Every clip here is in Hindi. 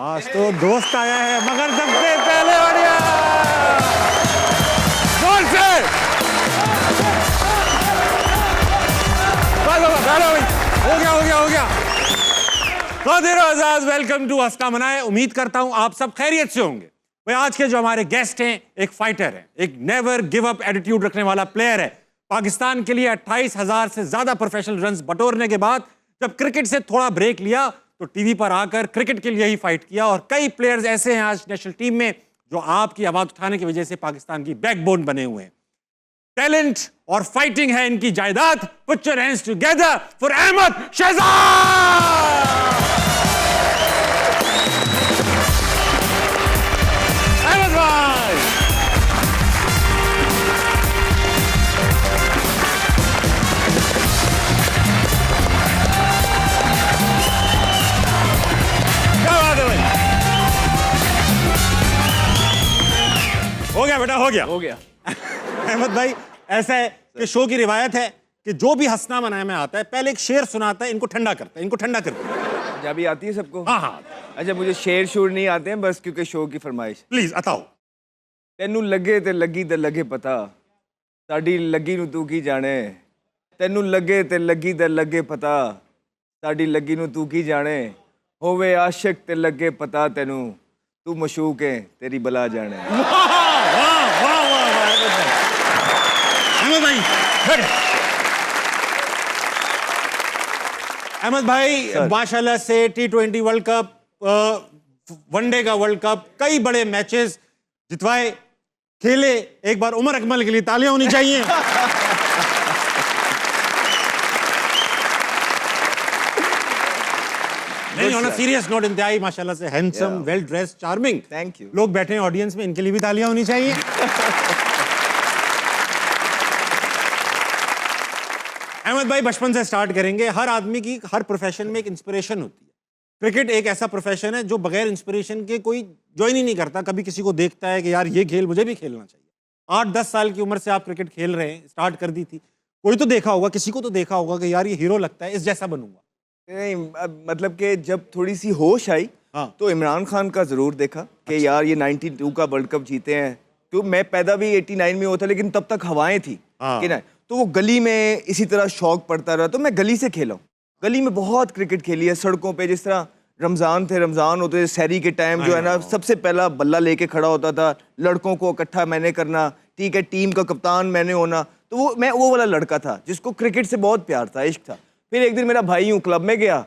आज तो दोस्त आया है मगर सबसे पहले बढ़िया जोर से हो गया। वेलकम टू हंसना मनाए। उम्मीद करता हूं आप सब खैरियत से होंगे। भाई आज के जो हमारे गेस्ट हैं एक फाइटर है, एक नेवर गिव अप एटीट्यूड रखने वाला प्लेयर है। पाकिस्तान के लिए 28,000 से ज्यादा प्रोफेशनल रन्स बटोरने के बाद जब क्रिकेट से थोड़ा ब्रेक लिया तो टीवी पर आकर क्रिकेट के लिए ही फाइट किया। और कई प्लेयर्स ऐसे हैं आज नेशनल टीम में जो आपकी आवाज उठाने की वजह से पाकिस्तान की बैकबोन बने हुए हैं। टैलेंट और फाइटिंग है इनकी जायदाद। Put your hands together for Ahmed Shahzad. Ahmed भाई क्या बात है भाई। हो गया बेटा, हो गया। अहमद भाई ऐसा है कि शो की रिवायत है कि जो भी हंसना मनाए में आता है पहले एक शेर सुनाता है, इनको ठंडा करता है। पंजाबी आती है सबको? हाँ। अच्छा, मुझे शेर शूर नहीं आते हैं, बस क्योंकि शो की फरमाइश। प्लीज बताओ। तेनू लगे ते लगी ते लगे पता, साडी लगी नू तू की जाने। तेनू लगे ते लगी ते लगे पता, साडी लगी नू तू की जाने। होवे आशिक ते लगे पता तेनू, तू मशूक है तेरी बला जाने। अहमद भाई अहमद भाई माशाल्लाह से T20 वर्ल्ड कप, वनडे का वर्ल्ड कप, कई बड़े मैचेस जितवाए, खेले। एक बार उमर अकमल के लिए तालियां होनी चाहिए। नहीं, ऑन अ सीरियस नोट, इंतहाई माशाल्लाह से handsome, well dressed, charming. Thank you. लोग बैठे हैं ऑडियंस में, इनके लिए भी तालियां होनी चाहिए। अहमद भाई बचपन से स्टार्ट करेंगे। हर आदमी की हर प्रोफेशन में एक इंस्पिरेशन होती है। क्रिकेट एक ऐसा प्रोफेशन है जो बगैर इंस्पिरेशन के कोई ज्वाइन ही नहीं करता। कभी किसी को देखता है कि यार ये खेल मुझे भी खेलना चाहिए। 8-10 साल की उम्र से आप क्रिकेट खेल रहे हैं, स्टार्ट कर दी थी। कोई तो देखा होगा, किसी को तो देखा होगा कि यार ये हीरो लगता है, इस जैसा बनूंगा। नहीं, मतलब कि जब थोड़ी सी होश आई तो इमरान खान का जरूर देखा कि यार ये 92 का वर्ल्ड कप जीते हैं। तो मैं पैदा भी 89 में हुआ था, लेकिन तब तक हवाएं थी कि ना, तो वो गली में इसी तरह शौक पड़ता रहा। तो मैं गली से खेला हूँ, गली में बहुत क्रिकेट खेली है। सड़कों पे जिस तरह रमज़ान होते थे, सहरी के टाइम जो है ना, सबसे पहला बल्ला लेके खड़ा होता था, लड़कों को इकट्ठा मैंने करना, ठीक है, टीम का कप्तान मैंने होना। तो मैं वो वाला लड़का था जिसको क्रिकेट से बहुत प्यार था, इश्क था। फिर एक दिन मेरा भाई यूँ क्लब में गया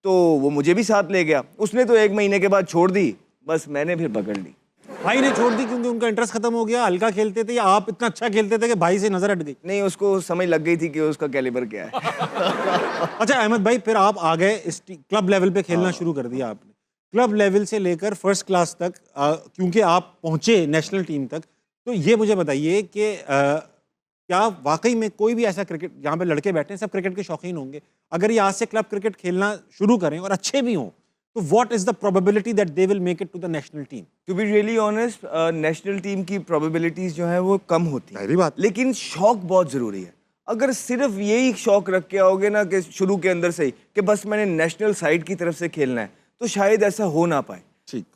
तो वो मुझे भी साथ ले गया। उसने तो 1 महीने के बाद छोड़ दी, बस मैंने फिर पकड़ ली। भाई ने छोड़ दी क्योंकि उनका इंटरेस्ट खत्म हो गया? हल्का खेलते थे या आप इतना अच्छा खेलते थे कि भाई से नजर हट गई? नहीं, उसको समझ लग गई थी कि उसका कैलिबर क्या है। अच्छा अहमद भाई, फिर आप आ गए इस क्लब लेवल पे खेलना शुरू कर दिया आपने। क्लब लेवल से लेकर फर्स्ट क्लास तक क्योंकि आप पहुंचे नेशनल टीम तक, तो ये मुझे बताइए कि क्या वाकई में कोई भी ऐसा क्रिकेट, यहाँ पे लड़के बैठे हैं सब क्रिकेट के शौकीन होंगे, अगर ये आज से क्लब क्रिकेट खेलना शुरू करें और अच्छे भी हों, तो what is the probability that they will make it to the national team? To be really honest, national team की प्रोबेबिलिटीज जो है वो कम होती है, बात। लेकिन शौक बहुत ज़रूरी है। अगर सिर्फ यही शौक रख के आओगे ना कि शुरू के अंदर से ही कि बस मैंने नेशनल साइड की तरफ से खेलना है, तो शायद ऐसा हो ना पाए।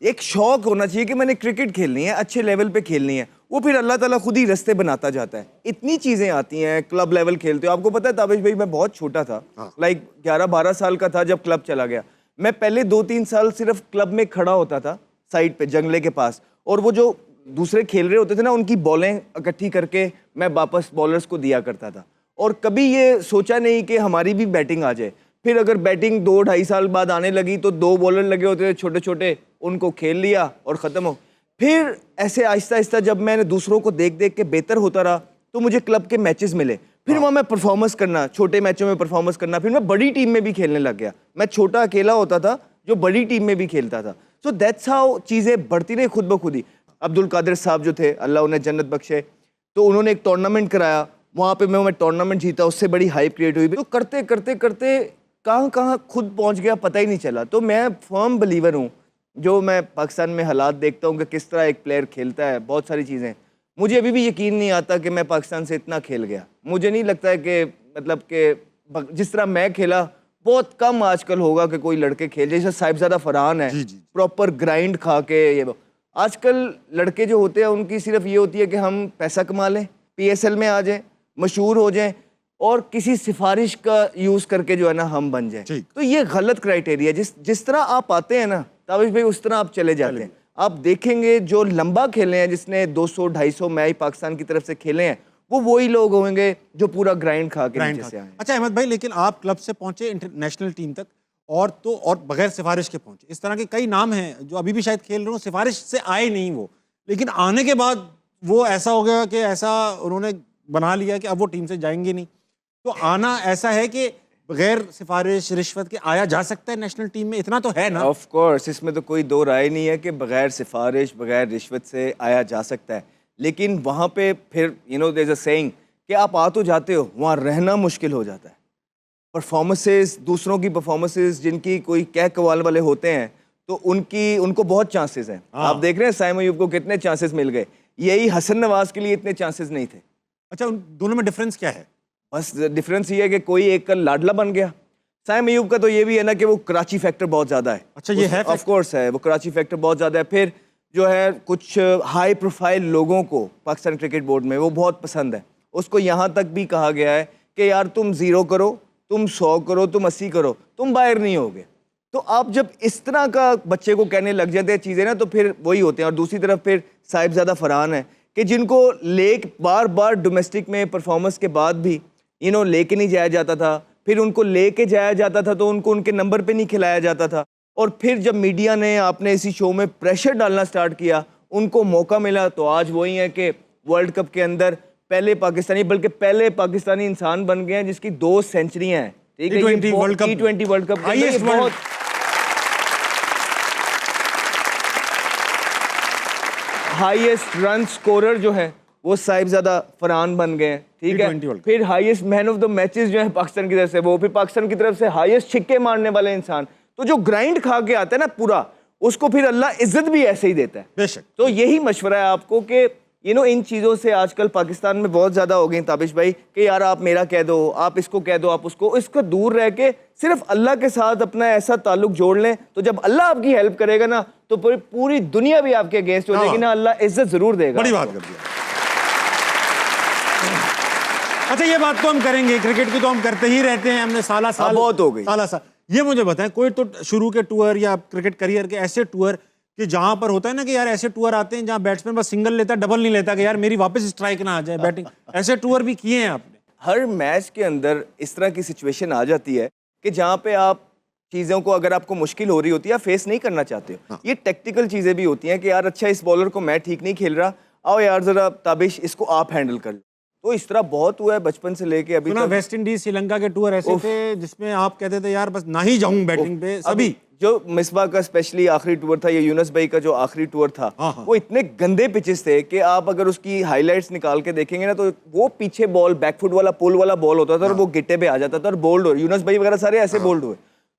एक शौक होना चाहिए कि मैंने क्रिकेट खेलनी है, अच्छे लेवल पे खेलनी है। वो फिर अल्लाह ताला खुद ही रास्ते बनाता जाता है। इतनी चीज़ें आती हैं, क्लब लेवल खेलते हो। आपको पता है ताबिश भाई, मैं बहुत छोटा था, लाइक 11-12 साल का था जब क्लब चला गया। मैं पहले 2-3 साल सिर्फ क्लब में खड़ा होता था साइड पे जंगले के पास, और वो जो दूसरे खेल रहे होते थे ना, उनकी बॉलें इकट्ठी करके मैं वापस बॉलर्स को दिया करता था। और कभी ये सोचा नहीं कि हमारी भी बैटिंग आ जाए। फिर अगर बैटिंग 2-2.5 साल बाद आने लगी तो 2 बॉलर लगे होते थे छोटे छोटे, उनको खेल लिया और ख़त्म हो। फिर ऐसे आहिस्ता आहिस्ता जब मैंने दूसरों को देख देख के बेहतर होता रहा तो मुझे क्लब के मैचेस मिले। फिर वहाँ मैं परफॉर्मेंस करना, छोटे मैचों में परफॉर्मेंस करना। फिर मैं बड़ी टीम में भी खेलने लग गया। मैं छोटा अकेला होता था जो बड़ी टीम में भी खेलता था। सो दैट्स हाउ चीज़ें बढ़ती रही खुद ब खुद ही। अब्दुल कादिर साहब जो थे, अल्लाह उन्हें जन्नत बख्शे, तो उन्होंने एक टूर्नामेंट कराया, वहाँ पे मैं टूर्नामेंट जीता, उससे बड़ी हाइप क्रिएट हुई। तो करते करते करते कहाँ कहाँ खुद पहुँच गया पता ही नहीं चला। तो मैं फर्म बिलीवर हूँ, जो मैं पाकिस्तान में हालात देखता हूँ कि किस तरह एक प्लेयर खेलता है, बहुत सारी चीज़ें, मुझे अभी भी यकीन नहीं आता कि मैं पाकिस्तान से इतना खेल गया। मुझे नहीं लगता है कि मतलब कि जिस तरह मैं खेला बहुत कम आजकल होगा कि कोई लड़के खेल, जैसे साहिबजादा फरहान है, प्रॉपर ग्राइंड खा के ये आजकल लड़के जो होते हैं उनकी सिर्फ ये होती है कि हम पैसा कमा लें, PSL में आ जाएं, मशहूर हो जाएं और किसी सिफारिश का यूज़ करके जो है ना हम बन जाएं। तो ये गलत क्राइटेरिया, जिस तरह आप आते हैं ना ताबिश भाई, उस तरह आप चले जाते हैं। आप देखेंगे जो लंबा खेले हैं, जिसने 200-250 मैच पाकिस्तान की तरफ से खेले हैं, वो वही लोग होंगे जो पूरा ग्राइंड खा के नीचे से आए। अच्छा अहमद भाई, लेकिन आप क्लब से पहुंचे इंटरनेशनल टीम तक और बगैर सिफारिश के पहुंचे। इस तरह के कई नाम हैं जो अभी भी शायद खेल रहे हो, सिफारिश से आए नहीं वो, लेकिन आने के बाद वो ऐसा हो गया कि ऐसा उन्होंने बना लिया कि अब वो टीम से जाएंगे नहीं। तो आना ऐसा है कि बगैर सिफारिश रिश्वत के आया जा सकता है नेशनल टीम में, इतना तो है ना? ऑफ कोर्स, इसमें तो कोई दो राय नहीं है कि बगैर सिफारिश बगैर रिश्वत से आया जा सकता है, लेकिन वहाँ पे फिर देयर इज अ सेइंग कि आप आ तो जाते हो, वहाँ रहना मुश्किल हो जाता है। परफॉर्मेंसेस, दूसरों की परफॉर्मेंसेस जिनकी कोई कह कवाल वाले होते हैं, तो उनको बहुत चांसेस हैं। आप देख रहे हैं साइम अयूब को कितने चांसेस मिल गए, यही हसन नवाज के लिए इतने चांसेस नहीं थे। अच्छा, उन दोनों में डिफरेंस क्या है? बस डिफरेंस ये है कि कोई एक का लाडला बन गया। साइम अयूब का तो ये भी है ना कि वो कराची फैक्टर बहुत ज़्यादा है। अच्छा, ये है? ऑफ कोर्स है, वो कराची फैक्टर बहुत ज़्यादा है। फिर जो है कुछ हाई प्रोफाइल लोगों को पाकिस्तान क्रिकेट बोर्ड में वो बहुत पसंद है। उसको यहाँ तक भी कहा गया है कि यार तुम 0 करो, तुम 100 करो, तुम 80 करो, तुम बाहर नहीं होगे। तो आप जब इस तरह का बच्चे को कहने लग जाते हैं चीज़ें ना, तो फिर वही होते हैं। और दूसरी तरफ फिर साहिबजादा फरहान है कि जिनको बार बार डोमेस्टिक में परफॉर्मेंस के बाद भी लेके नहीं जाया जाता था, फिर उनको लेके जाया जाता था तो उनको उनके नंबर पे नहीं खिलाया जाता था। और फिर जब मीडिया ने आपने इसी शो में प्रेशर डालना स्टार्ट किया, उनको मौका मिला, तो आज वही है कि वर्ल्ड कप के अंदर पहले पाकिस्तानी इंसान बन गए हैं जिसकी 2 सेंचुरियां हैं। ठीक है, T20 वर्ल्ड कप बहुत हाईएस्ट रन स्कोरर जो है वो साहिबजादा फरहान बन गए हैं। ठीक है, फिर highest man of the matches जो है पाकिस्तान की तरफ से वो, फिर पाकिस्तान की तरफ से हाईएस्ट छिक्के मारने वाले इंसान। तो जो ग्राइंड खा के आता है ना पूरा, उसको फिर अल्लाह इज्जत भी ऐसे ही देता है। बेशक। तो यही मशवरा है आपको कि इन चीज़ों से आजकल पाकिस्तान में बहुत ज़्यादा हो गई ताबिश भाई कि यार आप मेरा कह दो, आप इसको कह दो, आप उसको, इसको दूर रह के सिर्फ अल्लाह के साथ अपना ऐसा ताल्लुक जोड़ लें, तो जब अल्लाह आपकी हेल्प करेगा ना, तो पूरी दुनिया भी आपके अगेंस्ट हो जाएगी ना, अल्लाह इज्जत जरूर देगा। बड़ी बात कर दी। अच्छा, ये बात तो हम करेंगे, क्रिकेट की तो हम करते ही रहते हैं, हमने साल बहुत हो गई। साल ये मुझे बताएं, कोई तो शुरू के टूर या क्रिकेट करियर के ऐसे टूर कि जहां पर होता है ना कि यार ऐसे टूर आते हैं जहां बैट्समैन बस सिंगल लेता है, डबल नहीं लेता कि यार मेरी वापस स्ट्राइक ना आ जाए बैटिंग, ऐसे टूर भी किए हैं आपने? हर मैच के अंदर इस तरह की सिचुएशन आ जाती है कि जहाँ पे आप चीज़ों को, अगर आपको मुश्किल हो रही होती है, फेस नहीं करना चाहते हो। ये टेक्निकल चीज़ें भी होती हैं कि यार अच्छा इस बॉलर को मैं ठीक नहीं खेल रहा, आओ यार जरा ताबिश इसको आप हैंडल कर लो। तो इस तरह बहुत हुआ है बचपन से लेके अभी तक। वेस्ट इंडीज श्रीलंका के टूर ऐसे थे जिसमें आप कहते थे यार बस ना ही जाऊं बैटिंग पे सभी। जो मिसबा का स्पेशली आखिरी टूर था, ये यूनुस भाई का जो आखिरी टूर था, वो इतने गंदे पिचेस थे कि आप अगर उसकी हाइलाइट्स निकाल के देखेंगे ना, तो वो पीछे बॉल बैकफुट वाला पुल वाला बॉल होता था और वो गिट्टे पे आ जाता था और बोल्ड हो, यूनुस भाई वगैरह सारे ऐसे बोल्ड हुए।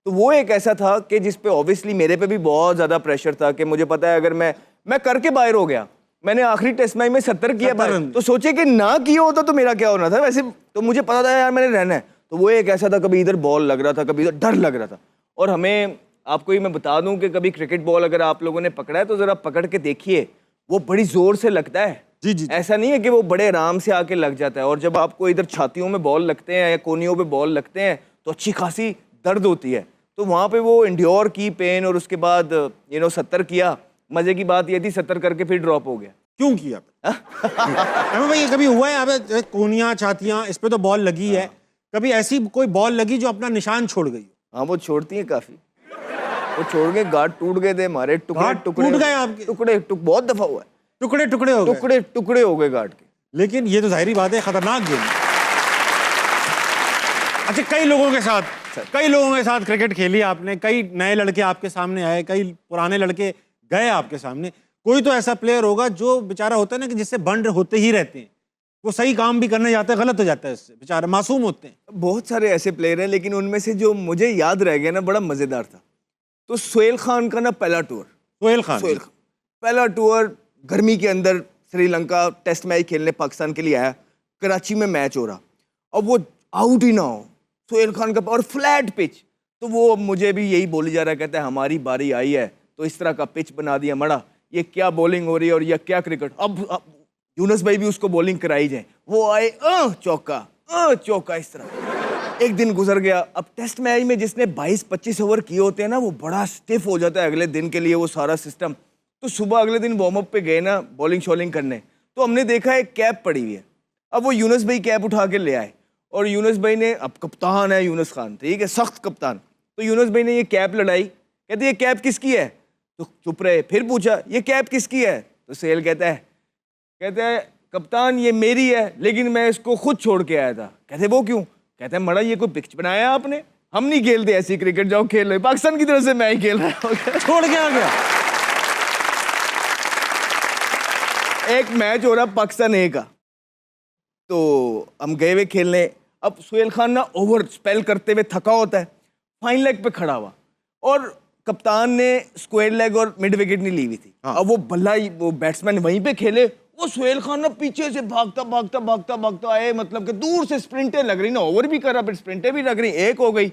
तो वो एक ऐसा था कि जिसपे ऑब्वियसली मेरे पे भी बहुत ज्यादा प्रेशर था कि मुझे पता है अगर मैं करके बाहर हो गया, मैंने आखिरी टेस्ट मैच में 70 किया बाहर, तो सोचे कि ना किया होता तो मेरा क्या होना था। वैसे तो मुझे पता था यार मैंने रहना है। तो वो एक ऐसा था, कभी इधर बॉल लग रहा था, कभी इधर डर लग रहा था। और हमें आपको ही मैं बता दूं कि कभी क्रिकेट बॉल अगर आप लोगों ने पकड़ा है तो जरा पकड़ के देखिए, वो बड़ी जोर से लगता है। जी। ऐसा नहीं है कि वो बड़े आराम से आके लग जाता है। और जब आपको इधर छातियों में बॉल लगते हैं या कोनियों पे बॉल लगते हैं तो अच्छी खासी दर्द होती है। तो वहाँ पे वो इंड्योर की पेन, और उसके बाद 70 किया। मजे की बात ये थी 70 करके फिर ड्रॉप हो गया। क्यों किया? भाई ये कभी हुआ है आप कोनियां छातियां इस पे तो बॉल लगी है, कभी ऐसी कोई बॉल लगी जो अपना निशान छोड़ गई? हाँ, वो छोड़ती है काफी। वो छोड़ गए, गार्ड टूट गए थे हमारे, टुकड़े टूट गए आपके? टुकड़े बहुत दफा हुआ है, टुकड़े हो गए गार्ड के। लेकिन ये तो जाहिर बात है खतरनाक गेम। अच्छा, कई लोगों के साथ क्रिकेट खेली आपने, कई नए लड़के आपके सामने आए, कई पुराने लड़के गए आपके सामने। कोई तो ऐसा प्लेयर होगा जो बेचारा होता है ना कि जिससे बंड होते ही रहते हैं, वो सही काम भी करने जाता है गलत हो जाता है, इससे बेचारा मासूम होते हैं। बहुत सारे ऐसे प्लेयर हैं, लेकिन उनमें से जो मुझे याद रह गया ना, बड़ा मजेदार था, तो सोहेल खान का ना पहला टूर। सोहेल खान पहला टूर गर्मी के अंदर श्रीलंका टेस्ट मैच खेलने पाकिस्तान के लिए आया, कराची में मैच हो रहा, अब वो आउट ही ना हो सोहेल खान का, और फ्लैट पिच, तो वो मुझे भी यही बोली जा रहा है, कहता है हमारी बारी आई है तो इस तरह का पिच बना दिया मड़ा, ये क्या बॉलिंग हो रही है और ये क्या क्रिकेट। अब यूनुस भाई भी उसको बॉलिंग कराई जाए, वो आए चौका चौका, इस तरह। एक दिन गुजर गया। अब टेस्ट मैच में जिसने 22-25 ओवर किए होते हैं ना, वो बड़ा स्टिफ हो जाता है अगले दिन के लिए वो सारा सिस्टम। तो सुबह अगले दिन वार्म अप पे गए ना बॉलिंग शॉलिंग करने, तो हमने देखा एक कैप पड़ी हुई है। अब वो यूनुस भाई कैप उठा के ले आए और यूनुस भाई ने, अब कप्तान है यूनुस खान, ठीक है, सख्त कप्तान, तो यूनुस भाई ने ये कैप लड़ाई, कहते ये कैप किसकी है, तो चुप रहे। फिर पूछा ये कैप किसकी है, तो सेल कहता है कप्तान ये मेरी है लेकिन मैं इसको खुद छोड़ के आया था। कहते वो क्यों, कहते हैं मड़ा ये कोई पिच बनाया आपने, हम नहीं खेलते ऐसी क्रिकेट, जाओ खेल रहे, पाकिस्तान की तरफ से मैं ही खेल रहा हूँ। छोड़ के आ गया। एक मैच हो रहा पाकिस्तान ए का, तो हम गए हुए खेलने। अब सुहेल खान ना ओवर स्पेल करते हुए थका होता है, फाइन लेग पे खड़ा हुआ और कप्तान ने स्क्वायर लेग और मिड विकेट नहीं ली हुई थी। अब वो बल्ला वो बैट्समैन वहीं पे खेले, वो सुहेल खान ना पीछे से भागता आए, मतलब कि दूर से स्प्रिंटें लग रही ना, ओवर भी कर रहा फिर स्प्रिंटें भी लग रही, एक हो गई,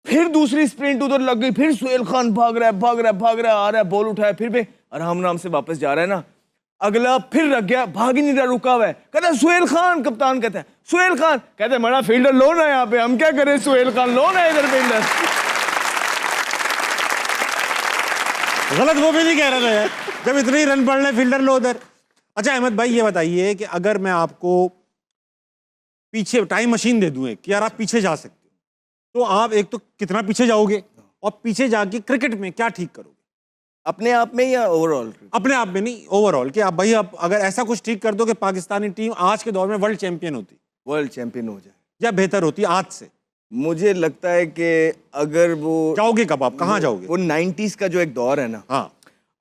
फिर दूसरी स्प्रिंट उधर लग गई, फिर सुहेल खान भाग रहा है, आ रहा है, बॉल उठाया, फिर भी आराम से वापस जा रहा है ना, अगला फिर रख गया, भाग ही नहीं रहा, रुका हुआ है। कहता है सुहेल खान, कप्तान कहता है सुहेल खान, कहते हैं बड़ा फील्डर लोन है यहाँ पे, हम क्या करें, सुहेल खान लोन है इधर फील्डर। गलत वो भी नहीं कह रहा था यार, जब इतने ही रन पड़ने फील्डर लो उधर। अच्छा अहमद भाई ये बताइए कि अगर मैं आपको पीछे टाइम मशीन दे दूं कि यार आप पीछे जा सकते हो, तो आप एक तो कितना पीछे जाओगे और पीछे जाके क्रिकेट में क्या ठीक करोगे? अपने आप में या ओवरऑल? अपने आप में नहीं, ओवरऑल कि आप भाई आप अगर ऐसा कुछ ठीक कर दो कि पाकिस्तानी टीम आज के दौर में वर्ल्ड चैंपियन होती, वर्ल्ड चैंपियन हो जाए या बेहतर होती आज से। मुझे लगता है कि अगर वो जाओगे कब, आप कहाँ जाओगे? वो 90s का जो एक दौर है ना, हाँ,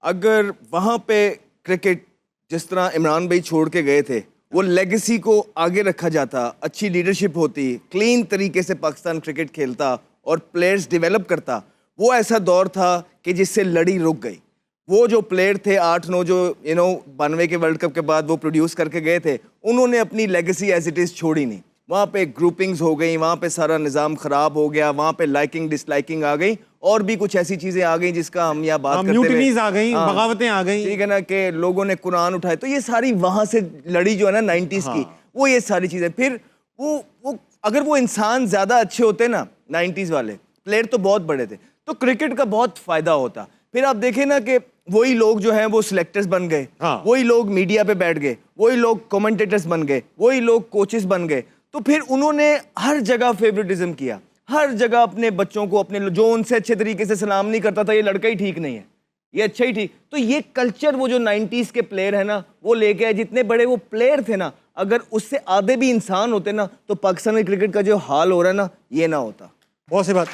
अगर वहां पे क्रिकेट जिस तरह इमरान भाई छोड़ के गए थे, वो लेगेसी को आगे रखा जाता, अच्छी लीडरशिप होती, क्लीन तरीके से पाकिस्तान क्रिकेट खेलता और प्लेयर्स डेवलप करता, वो ऐसा दौर था कि जिससे लड़ी रुक गई। वो जो प्लेयर थे 8-9 जो 92 के वर्ल्ड कप के बाद वो प्रोड्यूस करके गए थे, उन्होंने अपनी लेगेसी एज इट इज़ छोड़ी नहीं। वहाँ पे ग्रुपिंग्स हो गई, वहाँ पे सारा निज़ाम ख़राब हो गया, वहाँ पे लाइकिंग डिसलाइकिंग आ गई और भी कुछ ऐसी चीज़ें आ गई जिसका हम यहाँ बात करते हैं, म्यूटिनीज आ गई, बगावतें आ गई, ठीक है ना, कि लोगों ने कुरान उठाए, तो ये सारी वहाँ से लड़ी जो है ना 90s की, वो ये सारी चीज़ें। फिर वो अगर वो इंसान ज़्यादा अच्छे होते ना 90s वाले प्लेयर, तो बहुत बड़े थे, तो क्रिकेट का बहुत फ़ायदा होता। फिर आप देखें ना कि वही लोग जो हैं वो सिलेक्टर्स बन गए, वही लोग मीडिया पे बैठ गए, वही लोग कमेंटेटर्स बन गए, वही लोग कोचेस बन गए, तो फिर उन्होंने हर जगह फेवरेटिज्म किया, हर जगह अपने बच्चों को, अपने जो उनसे अच्छे तरीके से सलाम नहीं करता था, ये लड़का ही ठीक नहीं है, ये अच्छा ही ठीक। तो ये कल्चर वो जो 90s के प्लेयर है ना वो लेके आए, जितने बड़े वो प्लेयर थे ना, अगर उससे आधे भी इंसान होते ना तो पाकिस्तानी क्रिकेट का जो हाल हो रहा है ना ये ना होता। बहुत सी बात।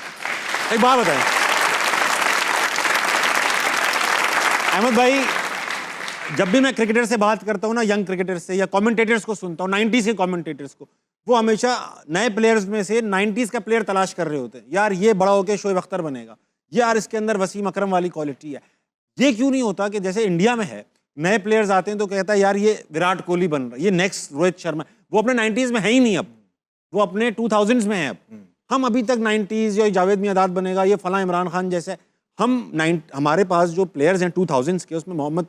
एक बात बताएं अहमद भाई, जब भी मैं क्रिकेटर से बात करता हूँ ना, यंग क्रिकेटर से या कमेंटेटर्स को सुनता हूँ, 90s के कमेंटेटर्स को, वो हमेशा नए प्लेयर्स में से 90s का प्लेयर तलाश कर रहे होते हैं। यार ये बड़ा होकर शोएब अख्तर बनेगा, यार इसके अंदर वसीम अकरम वाली क्वालिटी है। ये क्यों नहीं होता कि जैसे इंडिया में है, नए प्लेयर्स आते हैं तो कहता है यार ये विराट कोहली बन रहा है, ये नेक्स्ट रोहित शर्मा। वो अपने 90s में है ही नहीं, अब वो अपने 2000s में है। अब हम अभी तक 90s या जावेद मियांदाद बनेगा, ये फला इमरान खान जैसे, हमारे पास जो प्लेयर्स हैं 2000s के, उसमें मोहम्मद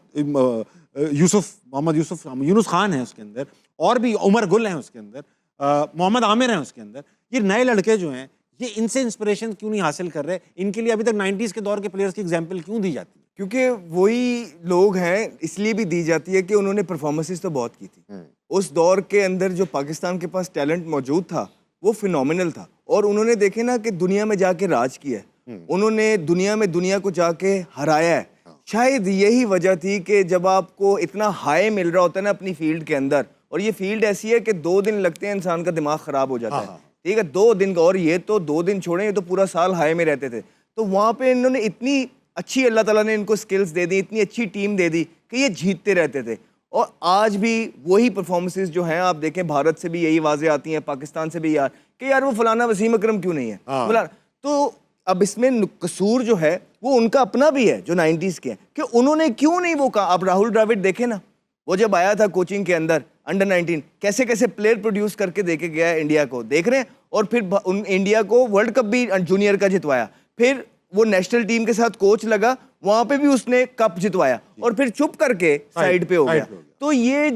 यूनुस खान है उसके अंदर, और भी उमर गुल हैं उसके अंदर, मोहम्मद आमिर हैं उसके अंदर। ये नए लड़के जो हैं, ये इनसे इंस्पिरेशन क्यों नहीं हासिल कर रहे? इनके लिए अभी तक 90s के दौर के प्लेयर्स की एग्जाम्पल क्यों दी जाती है? क्योंकि वही लोग हैं, इसलिए भी दी जाती है कि उन्होंने परफॉर्मेंसेस तो बहुत की थी। उस दौर के अंदर जो पाकिस्तान के पास टैलेंट मौजूद था वो फिनोमिनल था, और उन्होंने देखे ना कि दुनिया में जाके राज किया है, उन्होंने दुनिया को जाके हराया है। शायद यही वजह थी कि जब आपको इतना हाई मिल रहा होता है ना अपनी फील्ड के अंदर, और ये फील्ड ऐसी है कि 2 दिन लगते हैं इंसान का दिमाग ख़राब हो जाता है, ठीक है, 2 दिन का, और ये तो 2 दिन छोड़ें, ये तो पूरा साल हाई में रहते थे। तो वहाँ पे इन्होंने इतनी अच्छी, अल्लाह ताला ने इनको स्किल्स दे दी, इतनी अच्छी टीम दे दी कि ये जीतते रहते थे। और आज भी वही परफॉर्मेंसेस जो हैं, आप देखें भारत से भी यही वाजे आती हैं, पाकिस्तान से भी, यार कि यार वो फलाना वसीम अकरम क्यों नहीं है, फलाना। तो अब इसमें कसूर जो है वो उनका अपना भी है जो 90s के हैं, कि उन्होंने क्यों नहीं वो कहा। आप राहुल द्रविड़ देखें ना, वो जब आया था कोचिंग के अंदर अंडर 19, कैसे कैसे प्लेयर प्रोड्यूस करके देके गया है इंडिया को, देख रहे हैं। और फिर इंडिया को वर्ल्ड कप भी जूनियर का जितवाया, फिर वो नेशनल टीम के साथ कोच लगा, वहां पे भी उसने कप जितवाया और फिर चुप करके साइड पे हो गया। तो ये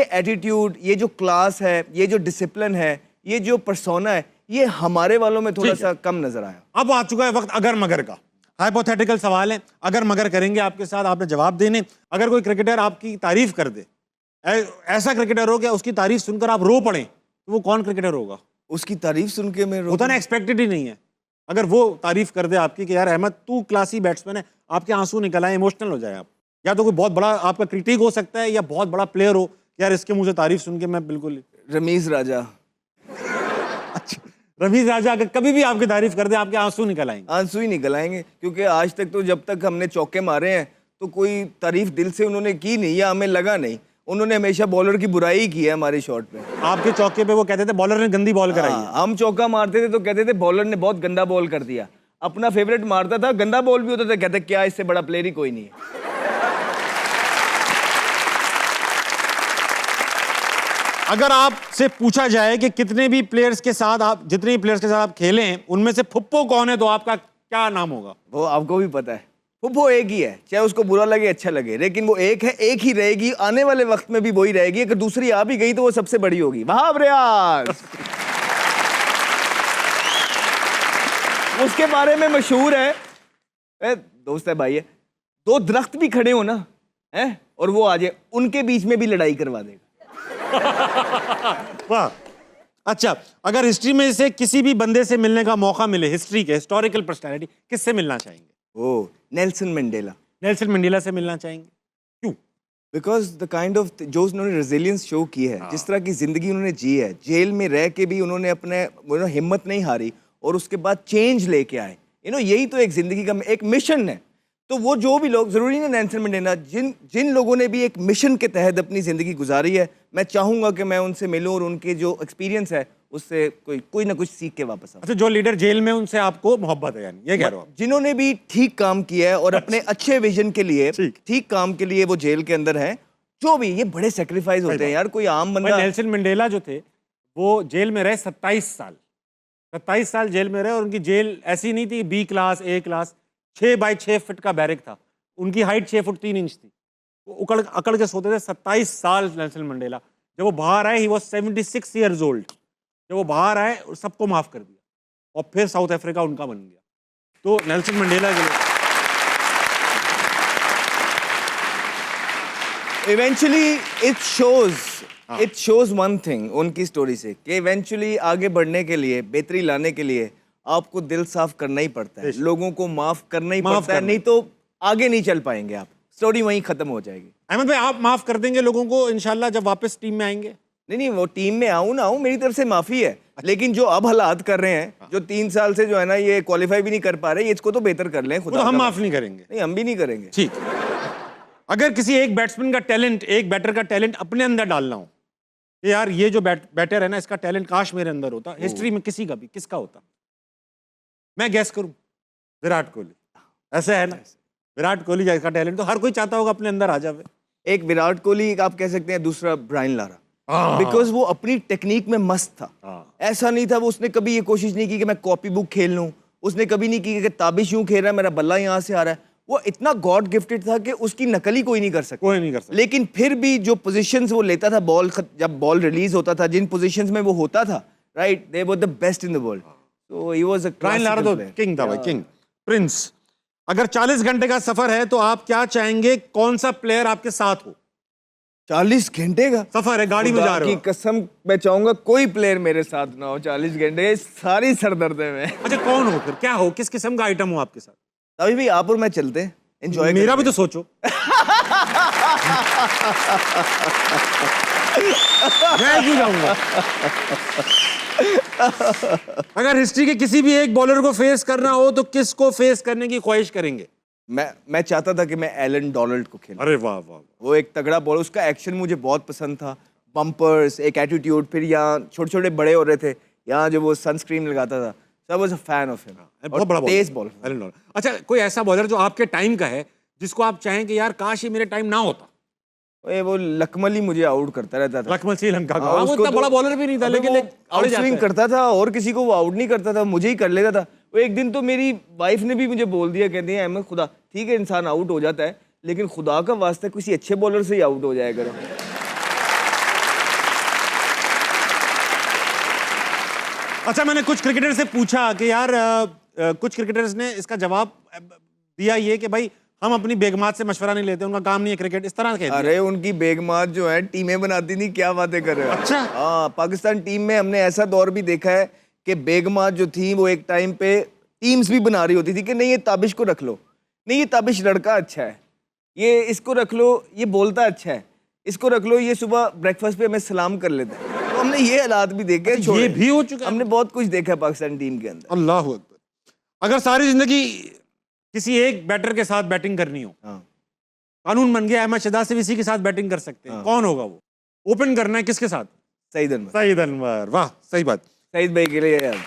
एटीट्यूड, ये जो क्लास है, ये जो डिसिप्लिन है, ये जो पर्सोना है, ये हमारे वालों में थोड़ा सा कम नजर आया। अब आ चुका है वक्त अगर मगर का। हाइपोथेटिकल सवाल है, अगर मगर करेंगे आपके साथ, आपने जवाब देने। अगर कोई क्रिकेटर आपकी तारीफ कर दे, ऐसा क्रिकेटर हो क्या उसकी तारीफ सुनकर आप रो पड़े, तो वो कौन क्रिकेटर होगा? उसकी तारीफ सुन के मैं होता ना, एक्सपेक्टेड ही नहीं है। अगर वो तारीफ कर दे आपकी कि यार अहमद तू क्लासी बैट्समैन है, आपके आंसू निकल आए, इमोशनल हो जाए आप। या तो कोई बहुत बड़ा आपका क्रिटिक हो सकता है, या बहुत बड़ा प्लेयर हो, यार इसके मुंह से तारीफ सुन के मैं बिल्कुल। रमीज राजा। अच्छा, रमीज राजा अगर कभी भी आपकी तारीफ कर दे, आपके आंसू निकल आएंगे? आंसू ही निकल आएंगे, क्योंकि आज तक तो जब तक हमने चौके मारे हैं तो कोई तारीफ दिल से उन्होंने की नहीं या हमें लगा नहीं। उन्होंने हमेशा बॉलर की बुराई ही की है हमारे शॉट पे। आपके चौके पे वो कहते थे बॉलर ने गंदी बॉल कराई है। हम चौका मारते थे तो कहते थे बॉलर ने बहुत गंदा बॉल कर दिया। अपना फेवरेट मारता था, गंदा बॉल भी होता था, कहते क्या इससे बड़ा प्लेयर ही कोई नहीं है। अगर आपसे पूछा जाए कि कितने भी प्लेयर्स के साथ आप, जितने भी प्लेयर्स के साथ आप खेले हैं, उनमें से फुप्पो कौन है, तो आपका क्या नाम होगा? वो आपको भी पता है, फुप्पो एक ही है, चाहे उसको बुरा लगे अच्छा लगे, लेकिन वो एक है, एक ही रहेगी, आने वाले वक्त में भी वही रहेगी। अगर दूसरी आ भी गई तो वो सबसे बड़ी होगी। वहाब रियाज। उसके बारे में मशहूर है, दोस्त है, भाई है, दो दरख्त भी खड़े हो ना है और वो आ जाए, उनके बीच में भी लड़ाई करवा देगा। वाह। अच्छा, अगर हिस्ट्री में से किसी भी बंदे से मिलने का मौका मिले, हिस्ट्री के हिस्टोरिकल पर्सनैलिटी, किससे मिलना चाहेंगे? ओ, नेल्सन मंडेला। नेल्सन मंडेला से मिलना चाहेंगे? क्यों? बिकॉज द काइंड ऑफ जो उन्होंने रेजिलियंस शो की है, जिस तरह की जिंदगी उन्होंने जी है, जेल में रह के भी उन्होंने अपने हिम्मत नहीं हारी और उसके बाद चेंज लेके आए। यही तो एक जिंदगी का एक मिशन है। तो वो जो भी लोग, जरूरी नहीं नेल्सन मंडेला, जिन लोगों ने भी एक मिशन के तहत अपनी जिंदगी गुजारी है, मैं चाहूंगा कि मैं उनसे मिलूं और उनके जो एक्सपीरियंस है उससे कोई ना कुछ सीख के वापस आऊं। अच्छा, जो लीडर जेल में, उनसे आपको मोहब्बत है, यानी ये कह रहे हो आप? जिन्होंने भी ठीक काम किया है और अपने अच्छे विजन के लिए, ठीक काम के लिए वो जेल के अंदर हैं। जो भी ये बड़े सेक्रीफाइस होते हैं यार, कोई आम बंदा। नेल्सन मंडेला जो थे वो जेल में रहे 27 साल। 27 साल जेल में रहे और उनकी जेल ऐसी नहीं थी B class, A class. 6 by 6 feet का बैरक था, उनकी हाइट 6 फुट 3 इंच थी। वो उकड़ अकड़ के सोते थे 27 साल नेल्सन मंडेला। जब वो बाहर आए, ही वॉज 76 ईयर्स ओल्ड। जब वो बाहर आए और सबको माफ कर दिया और फिर साउथ अफ्रीका उनका बन गया। तो नेल्सन मंडेला के लिए eventually it shows one thing उनकी स्टोरी से, कि इवेंचुअली आगे बढ़ने के लिए, बेहतरी लाने के लिए आपको दिल साफ करना ही पड़ता है, लोगों को माफ करना ही पड़ता है, नहीं तो आगे नहीं चल पाएंगे आप। स्टोरी वहीं खत्म हो जाएगी। अहमद भाई, आप माफ कर देंगे लोगों को इंशाल्लाह जब वापस टीम में आएंगे? नहीं, वो टीम में आऊं ना आऊं, मेरी तरफ से माफी है। लेकिन जो अब हालात कर रहे हैं, जो 3 साल से जो है ना ये क्वालिफाई भी नहीं कर पा रहे, इसको तो बेहतर कर लें। खुदा तो हम माफ नहीं करेंगे। नहीं, हम भी नहीं करेंगे। ठीक। अगर किसी एक बैट्समैन का टैलेंट, एक बैटर का टैलेंट अपने अंदर डालना हो, यार ये जो बैटर है ना, इसका टैलेंट काश मेरे अंदर होता, हिस्ट्री में किसी का भी, किसका होता? मैं गैस करूं, विराट कोहली। ऐसा है ना, विराट कोहली जैसा टैलेंट तो हर कोई चाहता होगा अपने अंदर आ जाए। एक विराट कोहली आप कह सकते हैं, दूसरा ब्रायन लारा, बिकॉज वो अपनी टेक्निक में मस्त था। ऐसा नहीं था, वो उसने कभी ये कोशिश नहीं की कि मैं कॉपी बुक खेल लूं, उसने कभी नहीं की कि ताबिश यूं खेल रहा है, मेरा बल्ला यहाँ से आ रहा है। वो इतना गॉड गिफ्टेड था कि उसकी नकल ही कोई नहीं कर सकता। कोई नहीं कर सकता। लेकिन फिर भी जो पोजीशंस वो लेता था, जब बॉल रिलीज होता था, जिन पोजीशंस में वो होता था, right, they were the best in the world. So he was a Brian Lara तो किंग था भाई, किंग, प्रिंस। अगर 40 घंटे का सफर है तो आप क्या चाहेंगे, कौन सा प्लेयर आपके साथ हो? 40 घंटे का सफर है, गाड़ी में जा रहे हो? की कसम मैं चाहूंगा कोई प्लेयर मेरे साथ ना हो 40 घंटे, सारी सरदर्दे में। अच्छा, कौन हो फिर, क्या हो, किस किस्म का आइटम हो आपके साथ? तभी भी आप और मैं चलते हैं, एंजॉय। मेरा भी तो सोचो। मैं क्यों जाऊंगा? अगर हिस्ट्री के किसी भी एक बॉलर को फेस करना हो तो किसको फेस करने की ख्वाहिश करेंगे? मैं चाहता था कि मैं एलन डोनाल्ड को खेलूं। अरे वाह वाह, वो एक तगड़ा बॉलर, उसका एक्शन मुझे बहुत पसंद था, बम्पर्स, एक एटीट्यूड, फिर यहाँ छोटे छोटे बड़े हो रहे थे, यहाँ जो वो सनस्क्रीन लगाता था, so I was a fan of him। बहुत बड़ा तेज बॉलर, एलन डोनाल्ड। अच्छा, कोई ऐसा बॉलर जो आपके टाइम का है, जिसको आप चाहें कि यार काश ये मेरे टाइम ना होता? ये वो लकमल ही मुझे आउट करता रहता था। लक्ष्मण श्रीलंका का, हाँ, वो उसको इतना तो- बड़ा बॉलर भी नहीं था, अबे लेकिन वो आउट आउट करता था और किसी को वो आउट नहीं करता था, मुझे ही कर लेता था वो। एक दिन तो मेरी वाइफ ने भी मुझे बोल दिया, कहती है अहमद खुदा, ठीक है इंसान आउट हो जाता है लेकिन खुदा का वास्ता किसी अच्छे बॉलर से ही आउट हो जाया करो। अच्छा, मैंने कुछ क्रिकेटर से पूछा कि यार कुछ क्रिकेटर्स ने इसका जवाब दिया ये कि भाई हम अपनी बेगमात से मशवरा नहीं लेते, उनका काम नहीं है क्रिकेट, इस तरह कह दिया। अरे उनकी बेगमात जो है टीमें बनाती नहीं, क्या बातें कर रहे हो। अच्छा। हाँ, पाकिस्तान टीम में हमने ऐसा दौर भी देखा है कि बेगमात जो थी वो एक टाइम पे टीम्स भी बना रही होती थी कि नहीं ये ताबिश को रख लो, नहीं ये ताबिश लड़का अच्छा है, ये इसको रख लो, ये बोलता अच्छा है, इसको रख लो, ये सुबह ब्रेकफास्ट पे हमें सलाम कर लेता है। तो हमने ये हालात भी देखे, ये छोड़े। भी हो चुका है। हमने बहुत कुछ देखा है पाकिस्तान टीम के अंदर। अल्लाह अकबर। अगर सारी जिंदगी किसी एक बैटर के साथ बैटिंग करनी हो, हाँ। कानून बन गया अहमद शहजाद से भी इसी के साथ बैटिंग कर सकते हैं, कौन होगा वो? ओपन करना है किसके साथ? सईद अनवर। सईद अनवर, वाह सही बात। सईद भाई के लिए यार।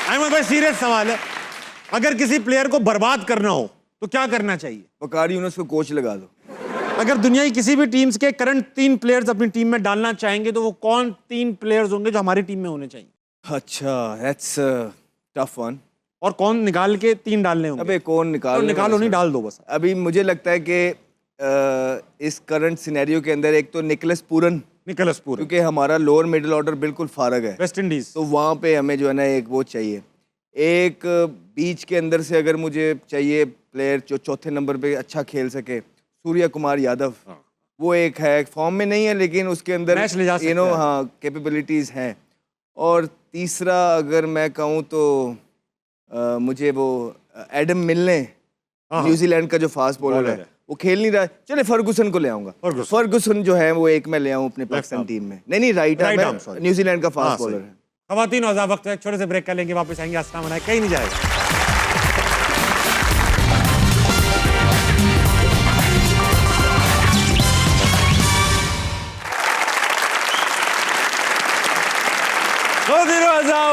अहमद भाई सीरियस सवाल है, अगर किसी प्लेयर को बर्बाद करना हो तो क्या करना चाहिए? वकार यूनुस को कोच लगा दो। अगर दुनिया की किसी भी टीम्स के करंट 3 प्लेयर्स अपनी टीम में डालना चाहेंगे तो वो कौन 3 प्लेयर्स होंगे जो हमारी टीम में होने चाहिए? अच्छा, दैट्स टफ वन। और कौन निकाल के 3 डालने होंगे? अबे कौन तो निकाल निकालो नहीं, डाल दो बस। अभी मुझे लगता है कि इस करंट सिनेरियो के अंदर एक तो निकोलस पूरन, निकोलस पूरन, क्योंकि हमारा लोअर मिडिल ऑर्डर बिल्कुल फारग है, वेस्ट इंडीज, तो वहाँ पे हमें जो है ना एक वो चाहिए। एक बीच के अंदर से अगर मुझे चाहिए प्लेयर जो चौथे नंबर पे अच्छा खेल सके, सूर्या कुमार यादव, वो एक है, फॉर्म में नहीं है लेकिन उसके अंदर मैच ले जा सकता है। हाँ कैपेबिलिटीज़ हैं। और तीसरा अगर मैं कहूँ तो मुझे वो एडम मिलने, न्यूजीलैंड का जो फास्ट बॉलर है, वो खेल नहीं रहा है, चले फर्गुसन को ले आऊंगा। फर्गुसन जो है वो एक मैं ले आऊँ अपने पाकिस्तान टीम में। नहीं राइट आर्म, न्यूजीलैंड का फास्ट बॉलर है। खवातीन और वक्त है, छोटे से ब्रेक कर लेंगे, वापस आएंगे। अस्सलाम वालेकुम, कहीं नहीं जाएगा।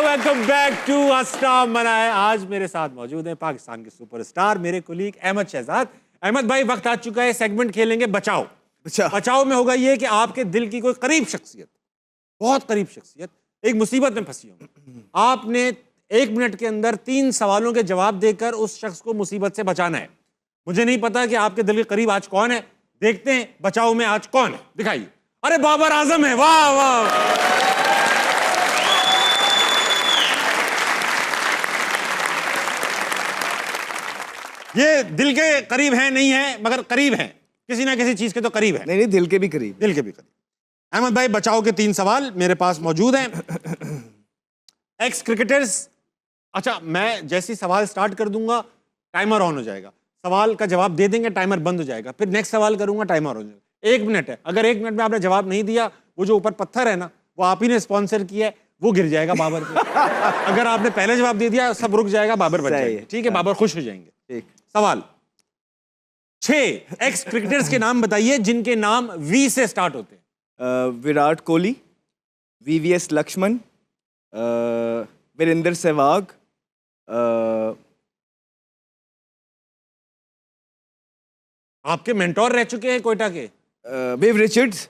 वेलकम बैक टू अस्सलाम मनाए। आज मेरे साथ मौजूद हैं पाकिस्तान के सुपरस्टार, मेरे कुलीग अहमद शहजाद। अहमद भाई, वक्त आ चुका है, सेगमेंट खेलेंगे बचाओ। बचाओ में होगा ये कि आपके दिल की कोई करीब शख्सियत, बहुत करीब शख्सियत एक मुसीबत में फंसी हो, आपने 1 मिनट के अंदर 3 सवालों के जवाब देकर उस शख्स को मुसीबत से बचाना है। मुझे नहीं पता कि आपके दिल के करीब आज कौन है, देखते हैं बचाओ में आज कौन है, दिखाइए। अरे बाबर आजम है, वाह वाह। ये दिल के करीब है नहीं है, मगर करीब है, किसी ना किसी चीज के तो करीब है। नहीं दिल के भी करीब, दिल के भी करीब। अहमद भाई, बचाओ के 3 सवाल मेरे पास मौजूद हैं। एक्स क्रिकेटर्स, अच्छा मैं जैसे ही सवाल स्टार्ट कर दूंगा टाइमर ऑन हो जाएगा, सवाल का जवाब दे देंगे, टाइमर बंद हो जाएगा, फिर नेक्स्ट सवाल करूंगा, टाइमर हो जाएगा। 1 मिनट है, अगर 1 मिनट में आपने जवाब नहीं दिया, वो जो ऊपर पत्थर है ना, वो आप ही ने स्पॉन्सर किया है, वो गिर जाएगा बाबर पे। अगर आपने पहले जवाब दे दिया, सब रुक जाएगा, बाबर बच जाएगा। ठीक है, बाबर खुश हो जाएंगे। ठीक। सवाल 6 एक्स क्रिकेटर्स के नाम बताइए जिनके नाम वी से स्टार्ट होते हैं। विराट कोहली, VVS लक्ष्मण, वीरेंद्र सहवाग, आपके मेंटोर रह चुके हैं कोयटा के। विव रिचर्ड्स,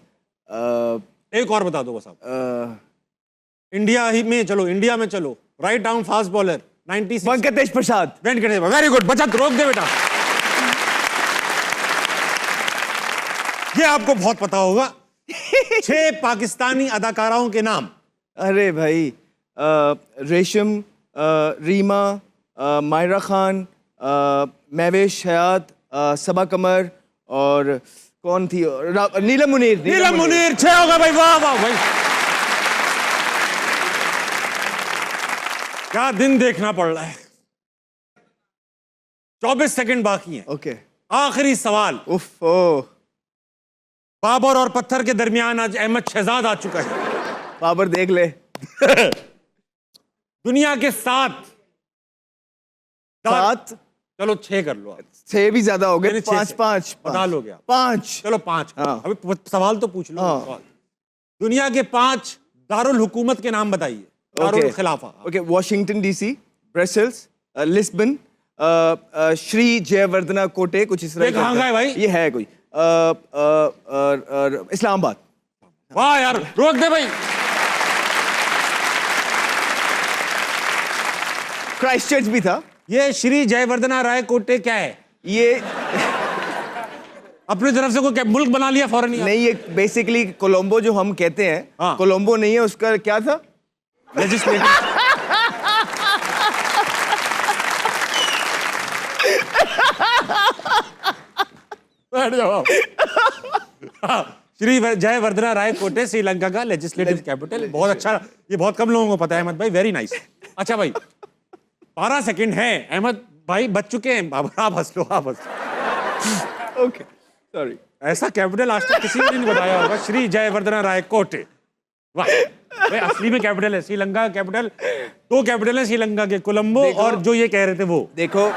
एक और बता दो बस आप। इंडिया ही में चलो, इंडिया में चलो, right down fast bowler 96। Venkatesh Prasad. Very good, बचत रोक दे बेटा। ये आपको बहुत पता होगा। 6 पाकिस्तानी अदाकाराओं के नाम। अरे भाई, रेशम, रीमा, मायरा खान, महवेश हयात, सबा कमर और कौन थी, नीलम मुनीर। नीलम मुनीर 6 हो गए भाई, वाह वाह भाई, क्या दिन देखना पड़ रहा है। 24 सेकंड बाकी हैं। ओके, आखिरी सवाल। उफ ओ, बाबर और पत्थर के दरमियान आज अहमद शहजाद आ चुका है। बाबर देख ले। दुनिया के 7 चलो 6 कर लो आप। 6 भी ज्यादा हो गए। नहीं, 5 5 बता लोगे आप। 5 चलो 5। हाँ। अभी सवाल तो पूछ लो। हाँ। सवाल। दुनिया के 5 दारुल हुकूमत के नाम बताइए। दारुल खिलाफा। Okay, Washington DC, Brussels, Lisbon, Sri Jayawardena Kotte, कुछ इस तरह ये कहाँ का का है भाई? ये है कोई इस्लामाबाद। वाह यार, रोक दे भाई। क्राइस्ट चर्च भी था ये श्री जयवर्धना राय कोटे क्या है? ये। अपनी तरफ से कोई मुल्क बना लिया फौरन ही? नहीं, ये बेसिकली कोलंबो जो हम कहते हैं, हाँ। कोलंबो नहीं है, उसका क्या था? लेजिस्लेटिव। बैठ जाओ आप। हाँ, श्री जयवर्धना राय कोटे श्रीलंका का लेजिस्लेटिव कैपिटल। बहुत अच्छा, ये बहुत कम लोगों को पता है अहमद भाई, वेरी नाइस। अच्छा भाई 12 सेकंड है, अहमद भाई बच चुके हैं। आप हंस लो, आप हंस लो। Okay, sorry. ऐसा कैपिटल आज तक किसी ने नहीं बताया होगा, श्री जयवर्धना राय कोटे। वाह भाई, असली में कैपिटल है श्रीलंका का कैपिटल। 2 कैपिटल है श्रीलंका के, कोलंबो और जो ये कह रहे थे वो। देखो,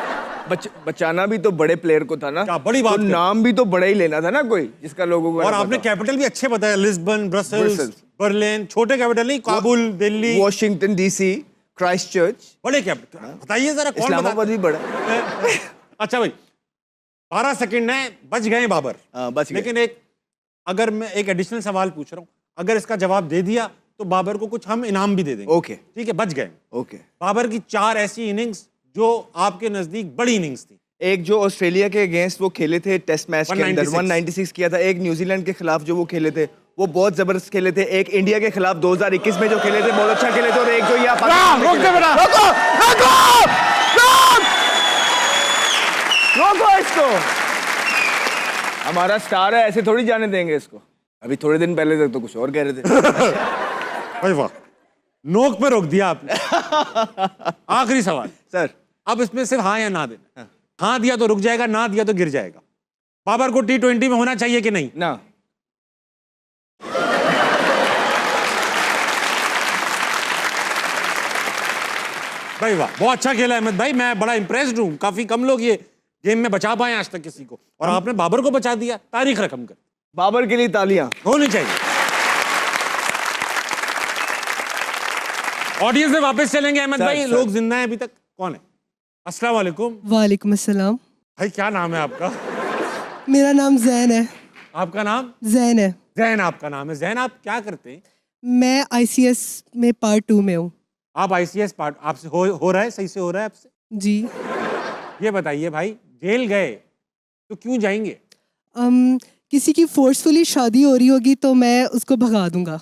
बचाना भी तो बड़े प्लेयर को था ना। क्या बड़ी बात तो कर। नाम भी तो बड़ा ही लेना था ना कोई, जिसका लोगों को और आपने कैपिटल भी अच्छे बताया, लिस्बन, ब्रसेल्स, बर्लिन। छोटे कैपिटल नहीं, Kabul, Delhi, Washington DC, Christ church. बड़े कैपिटल बताइए जरा, कौन इस्लामाबाद भी बड़ा। अच्छा भाई 12 सेकंड है, बच गए बाबर। बच गए। लेकिन अगर मैं एक एडिशनल सवाल पूछ रहा हूँ, अगर इसका जवाब दे दिया तो बाबर को कुछ हम इनाम भी दे देंगे। ओके, ठीक है, बच गए। ओके। बाबर की 4 ऐसी इनिंग्स जो आपके नजदीक बड़ी इनिंग्स थी। एक जो ऑस्ट्रेलिया के अगेंस्ट वो खेले थे टेस्ट मैच के अंदर 196 किया था। एक न्यूजीलैंड के खिलाफ जो वो खेले थे वो बहुत जबरदस्त खेले थे। एक इंडिया के खिलाफ 2021 में जो खेले थे बहुत अच्छा खेले थे। और एक जो ये रोको इसको, हमारा स्टार है, ऐसे थोड़ी जाने देंगे इसको। अभी थोड़े दिन पहले तक तो कुछ और कह रहे थे। भाई वाह, नोक पे रोक दिया आपने। आखिरी सवाल सर, अब इसमें सिर्फ हाँ या ना देना। हाँ दिया तो रुक जाएगा, ना दिया तो गिर जाएगा। बाबर को T20 में होना चाहिए कि नहीं? ना। भाई वाह, बहुत अच्छा खेला अहमद भाई, मैं बड़ा इंप्रेस्ड हूँ। काफी कम लोग ये गेम में बचा पाए आज तक किसी को, और आपने बाबर को बचा दिया। तारीख रकम कर, बाबर के लिए तालियां होनी चाहिए। ऑडियंस में वापस चलेंगे अहमद भाई, लोग जिंदा हैं अभी तक। कौन है? अस्सलाम वालेकुम। वालेकुम अस्सलाम। भाई क्या नाम है आपका? मेरा नाम जैन है। आपका नाम? जैन है। जैन आपका नाम है। जैन आप क्या करते हैं? मैं ICS में पार्ट 2 में हूँ। आप ICS पार्ट, आपसे हो रहा है? सही से हो रहा है आपसे? जी। ये बताइए भाई, जेल गए तो क्यों जाएंगे? किसी की फोर्सफुली शादी हो रही होगी तो मैं उसको भगा दूंगा।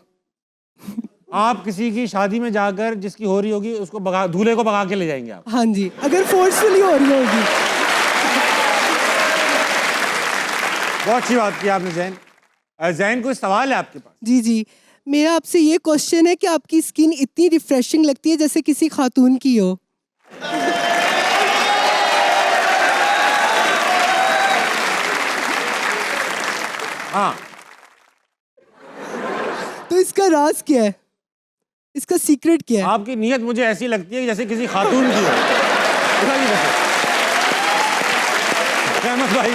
आप किसी की शादी में जाकर जिसकी हो रही होगी उसको दूल्हे को भगा के ले जाएंगे आप? हाँ जी, अगर फोर्सफुली हो रही होगी। बहुत अच्छी बात की आपने जैन। जैन कोई सवाल है आपके पास? जी जी, मेरा आपसे ये क्वेश्चन है कि आपकी स्किन इतनी रिफ्रेशिंग लगती है जैसे किसी खातून की हो। हाँ, तो इसका राज क्या है? इसका सीक्रेट क्या है? आपकी नीयत मुझे ऐसी लगती है जैसे किसी खातून की हो। अहमद भाई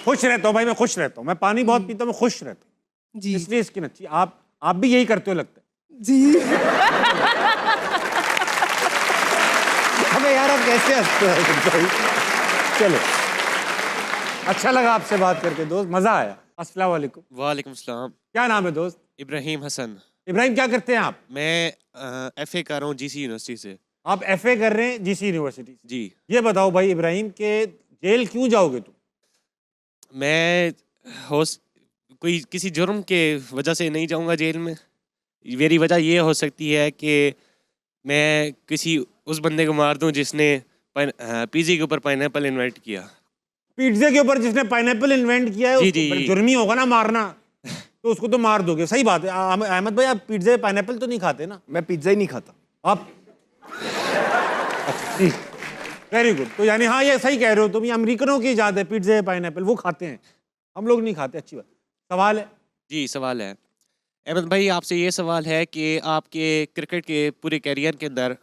खुश रहता हूँ भाई, मैं खुश रहता हूँ। मैं पानी बहुत पीता हूँ, मैं खुश रहता हूँ जी इसलिए स्किन अच्छी। आप भी यही करते हो लगता है। जी। अबे यार आप कैसे हंसते हो भाई? चलो, अच्छा लगा आपसे बात करके दोस्त, मजा आया। अस्सलाम वालेकुम। वालेकुम सलाम। क्या नाम है दोस्त? इब्राहिम हसन। इब्राहिम क्या करते हैं आप? मैं FA कर रहा हूँ GC यूनिवर्सिटी से। आप FA कर रहे हैं GC यूनिवर्सिटी से? जी। ये बताओ भाई इब्राहिम के जेल क्यों जाओगे तुम? मैं कोई किसी जुर्म के वजह से नहीं जाऊँगा जेल में। मेरी वजह ये हो सकती है कि मैं किसी उस बंदे को मार दूँ जिसने पिज़्ज़ा के ऊपर पाइनएप्पल इन्वेंट किया। पिज्जे के ऊपर जिसने पाइनएप्पल इन्वेंट किया है जी, उसको जी। जुर्मी होगा ना मारना, तो उसको तो मार दोगे। सही बात है। अहमद भाई आप पिज्जे पाइनएप्पल तो नहीं खाते ना? मैं पिज्जा ही नहीं खाता। आप वेरी गुड। तो यानी हाँ, ये सही कह रहे हो तुम, ये अमेरिकनों की इजाद है, पिज्जे पाइनएप्पल वो खाते हैं, हम लोग नहीं खाते। अच्छी बात। सवाल है? जी सवाल है अहमद भाई, आपसे ये सवाल है कि आपके क्रिकेट के पूरे कैरियर के अंदर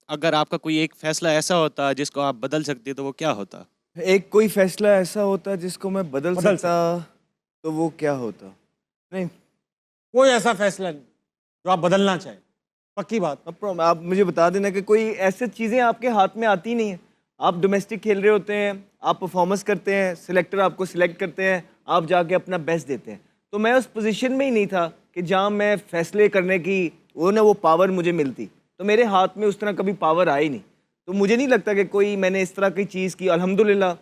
अगर आपका कोई एक फैसला ऐसा होता जिसको आप बदल सकते तो वो क्या होता? एक कोई फैसला ऐसा होता जिसको मैं बदल सकता तो वो क्या होता? नहीं, कोई ऐसा फैसला नहीं जो आप बदलना चाहें। पक्की बात। आप मुझे बता देना कि कोई ऐसी चीज़ें आपके हाथ में आती नहीं है। आप डोमेस्टिक खेल रहे होते हैं, आप परफॉर्मेंस करते हैं, सिलेक्टर आपको सिलेक्ट करते हैं, आप जाके अपना बेस्ट देते हैं। तो मैं उस पोजीशन में ही नहीं था कि जहाँ मैं फैसले करने की वो पावर मुझे मिलती। तो मेरे हाथ में उस तरह कभी पावर आई नहीं। तो मुझे नहीं लगता कि कोई मैंने इस तरह की चीज़ की। अल्हम्दुलिल्लाह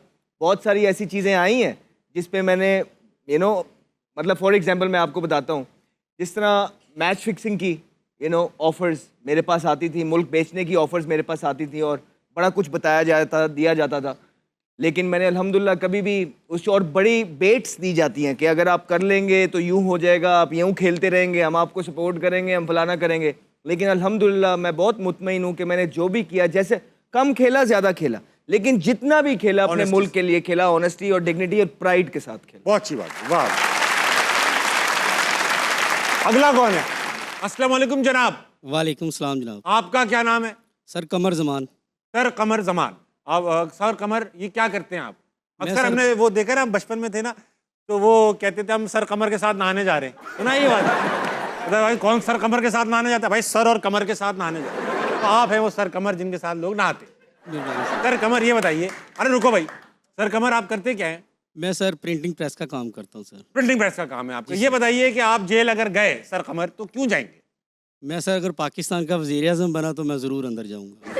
बहुत सारी ऐसी चीज़ें आई हैं जिस पे मैंने मतलब फॉर एग्जांपल मैं आपको बताता हूँ, जिस तरह मैच फिक्सिंग की ऑफर्स मेरे पास आती थी, मुल्क बेचने की ऑफर्स मेरे पास आती थी और बड़ा कुछ बताया जाता दिया जाता था। लेकिन मैंने अल्हम्दुलिल्लाह कभी भी उस और बड़ी बेट्स दी जाती हैं कि अगर आप कर लेंगे तो यूँ हो जाएगा, आप यूँ खेलते रहेंगे, हम आपको सपोर्ट करेंगे, हम फलाना करेंगे। लेकिन अल्हम्दुलिल्लाह मैं बहुत मुतमईन हूँ कि मैंने जो भी किया, जैसे कम खेला ज़्यादा खेला, लेकिन जितना भी खेला अपने Honesty मुल्क के लिए खेला, ऑनेस्टी और डिग्निटी और प्राइड के साथ खेला। बहुत अच्छी बात है, वाह। अगला कौन है? अस्सलाम वालेकुम जनाब। वालेकुम सलाम जनाब। आपका क्या नाम है? सर कमर जमान। सर कमर जमान। आप सर कमर, ये क्या करते हैं आप? मैं अक्सर सर- हमने वो देखा ना, हम बचपन में थे ना, तो वो कहते थे हम सर कमर के साथ नहाने जा रहे हैं। सुना ये बात? अरे भाई कौन सर कमर के साथ नहाने जाता है? भाई सर और कमर के साथ नहाने जाते हैं। तो आप हैं वो सर कमर जिनके साथ लोग नहाते। सर कमर ये बताइए, अरे रुको भाई, सर कमर आप करते क्या है? मैं सर प्रिंटिंग प्रेस का काम करता हूँ सर। प्रिंटिंग प्रेस का काम है आपका। ये बताइए कि आप जेल अगर गए सर कमर तो क्यों जाएंगे? मैं सर अगर पाकिस्तान का वज़ीर आज़म बना तो मैं ज़रूर अंदर जाऊँगा।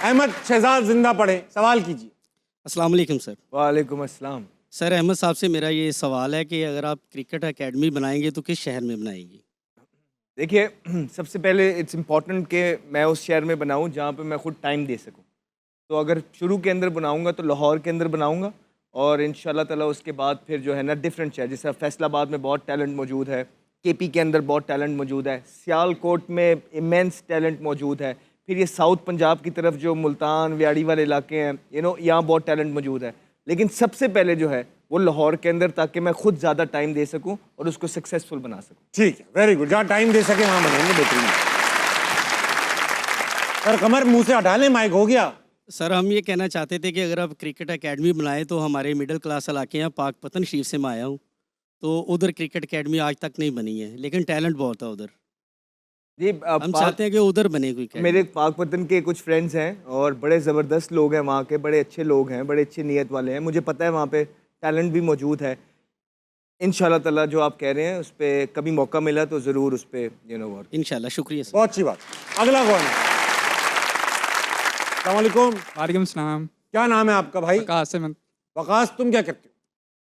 अहमद शहजाद जिंदा पढ़े, सवाल कीजिए। अस्सलाम वालेकुम सर। वालेकुम अस्सलाम। सर अहमद साहब से मेरा ये सवाल है कि अगर आप क्रिकेट एकेडमी बनाएंगे तो किस शहर में बनाएंगे? देखिए सबसे पहले इट्स इम्पॉर्टेंट कि मैं उस शहर में बनाऊं जहाँ पे मैं खुद टाइम दे सकूं। तो अगर शुरू के अंदर बनाऊंगा तो लाहौर के अंदर बनाऊंगा और इंशाल्लाह ताला उसके बाद फिर जो है ना डिफरेंट शहर, जैसे फैसलाबाद में बहुत टैलेंट मौजूद है, केपी के अंदर बहुत टैलेंट मौजूद है, सियालकोट में इमेंस टैलेंट मौजूद है, फिर ये साउथ पंजाब की तरफ जो मुल्तान व्याड़ी वाले इलाके हैं यहाँ बहुत टैलेंट मौजूद है। लेकिन सबसे पहले जो है वो लाहौर के अंदर, ताकि मैं खुद ज़्यादा टाइम दे सकूं और उसको सक्सेसफुल बना सकूं। ठीक है, वेरी गुड। जहाँ टाइम दे सके वहाँ बनेंगे, बेहतरीन। सर कमर मुंह से हटा लें, माइक हो गया। सर हम ये कहना चाहते थे कि अगर आप क्रिकेट एकेडमी बनाएं तो हमारे मिडिल क्लास इलाके हैं, पाकपतन शरीफ से मैं आया हूँ, तो उधर क्रिकेट एकेडमी आज तक नहीं बनी है, लेकिन टैलेंट बहुत है उधर। जी हम चाहते हैं कि उधर बने कोई academy। मेरे पाकपतन के कुछ फ्रेंड्स हैं और बड़े ज़बरदस्त लोग हैं वहाँ के, बड़े अच्छे लोग हैं, बड़े अच्छी नीयत वाले हैं। मुझे पता है वहाँ पे टैलेंट भी मौजूद है। इंशाल्लाह ताला जो आप कह रहे हैं उस पर कभी मौका मिला तो ज़रूर उस पर वर्क। इंशाल्लाह, शुक्रिया सर। बहुत अच्छी बात। अगला कौन है? अस्सलाम वालेकुम। वालेकुम सलाम। क्या नाम है आपका भाई? वकास अहमद। वकास, तुम क्या करते हो?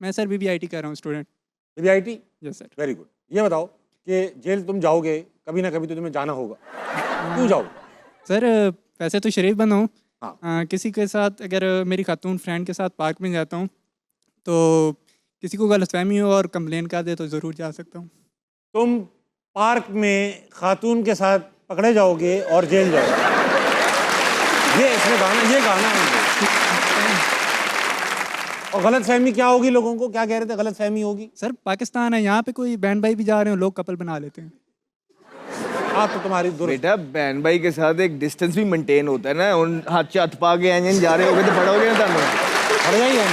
मैं सर BBIT कर रहा हूँ, student. BBIT? Yes sir. Very good. ये बताओ कि जेल तुम जाओगे, कभी ना कभी तो तुम्हें जाना होगा, क्यों जाओगे? सर वैसे तो शरीफ बंदा हूँ। हाँ। किसी के साथ अगर मेरी खातून फ्रेंड के साथ पार्क में जाता हूँ तो किसी को गलतफहमी हो और कंप्लेन कर दे तो ज़रूर जा सकता हूँ। तुम पार्क में खातून के साथ पकड़े जाओगे और जेल जाओगे। ये इसमें गाना है। और गलत फहमी क्या होगी लोगों को? क्या कह रहे थे, गलत फहमी होगी? सर पाकिस्तान है, यहाँ पे कोई बहन भाई भी जा रहे हो, लोग कपल बना लेते हैं। आप तो तुम्हारी दुरुस्त। बेटा बहन भाई के साथ एक डिस्टेंस भी मेंटेन होता है ना। उन हाथ हाथ पा के आए जा रहे होगे तो पड़ोगे ना तुम। पड़ जाइए।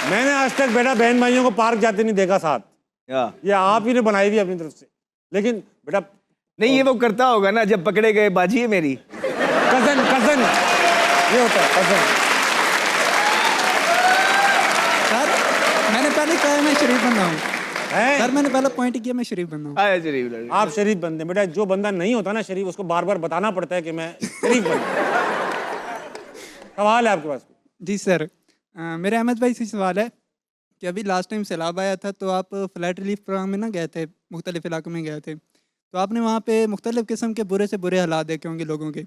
मैंने आज तक बेटा बहन भाइयों को पार्क जाते नहीं देखा साथ। ये आप ही ने बनाई हुई अपनी तरफ से। लेकिन बेटा नहीं, ये वो करता होगा ना जब पकड़े गए, बाजी है मेरी। कजन ये होता है कजन। सर मैंने पहले कहा मैं शरीफ बंदा हूँ। है? सर मैंने पहले पॉइंट किया मैं शरीफ बंदा हूँ। आया शरीफ लड़के। आप शरीफ बंदे। बेटा जो बंदा नहीं होता ना शरीफ, उसको बार बार बताना पड़ता है कि मैं शरीफ बंदा। सवाल है आपके पास? जी सर, मेरे अहमद भाई से सवाल है कि अभी लास्ट टाइम सैलाब आया था तो आप फ्लड रिलीफ प्रोग्राम में ना गए थे, मुख्तलिफ इलाकों में गए थे, तो आपने वहाँ पे मुख्तलिफ किस्म के बुरे से बुरे हालात देखे होंगे लोगों के।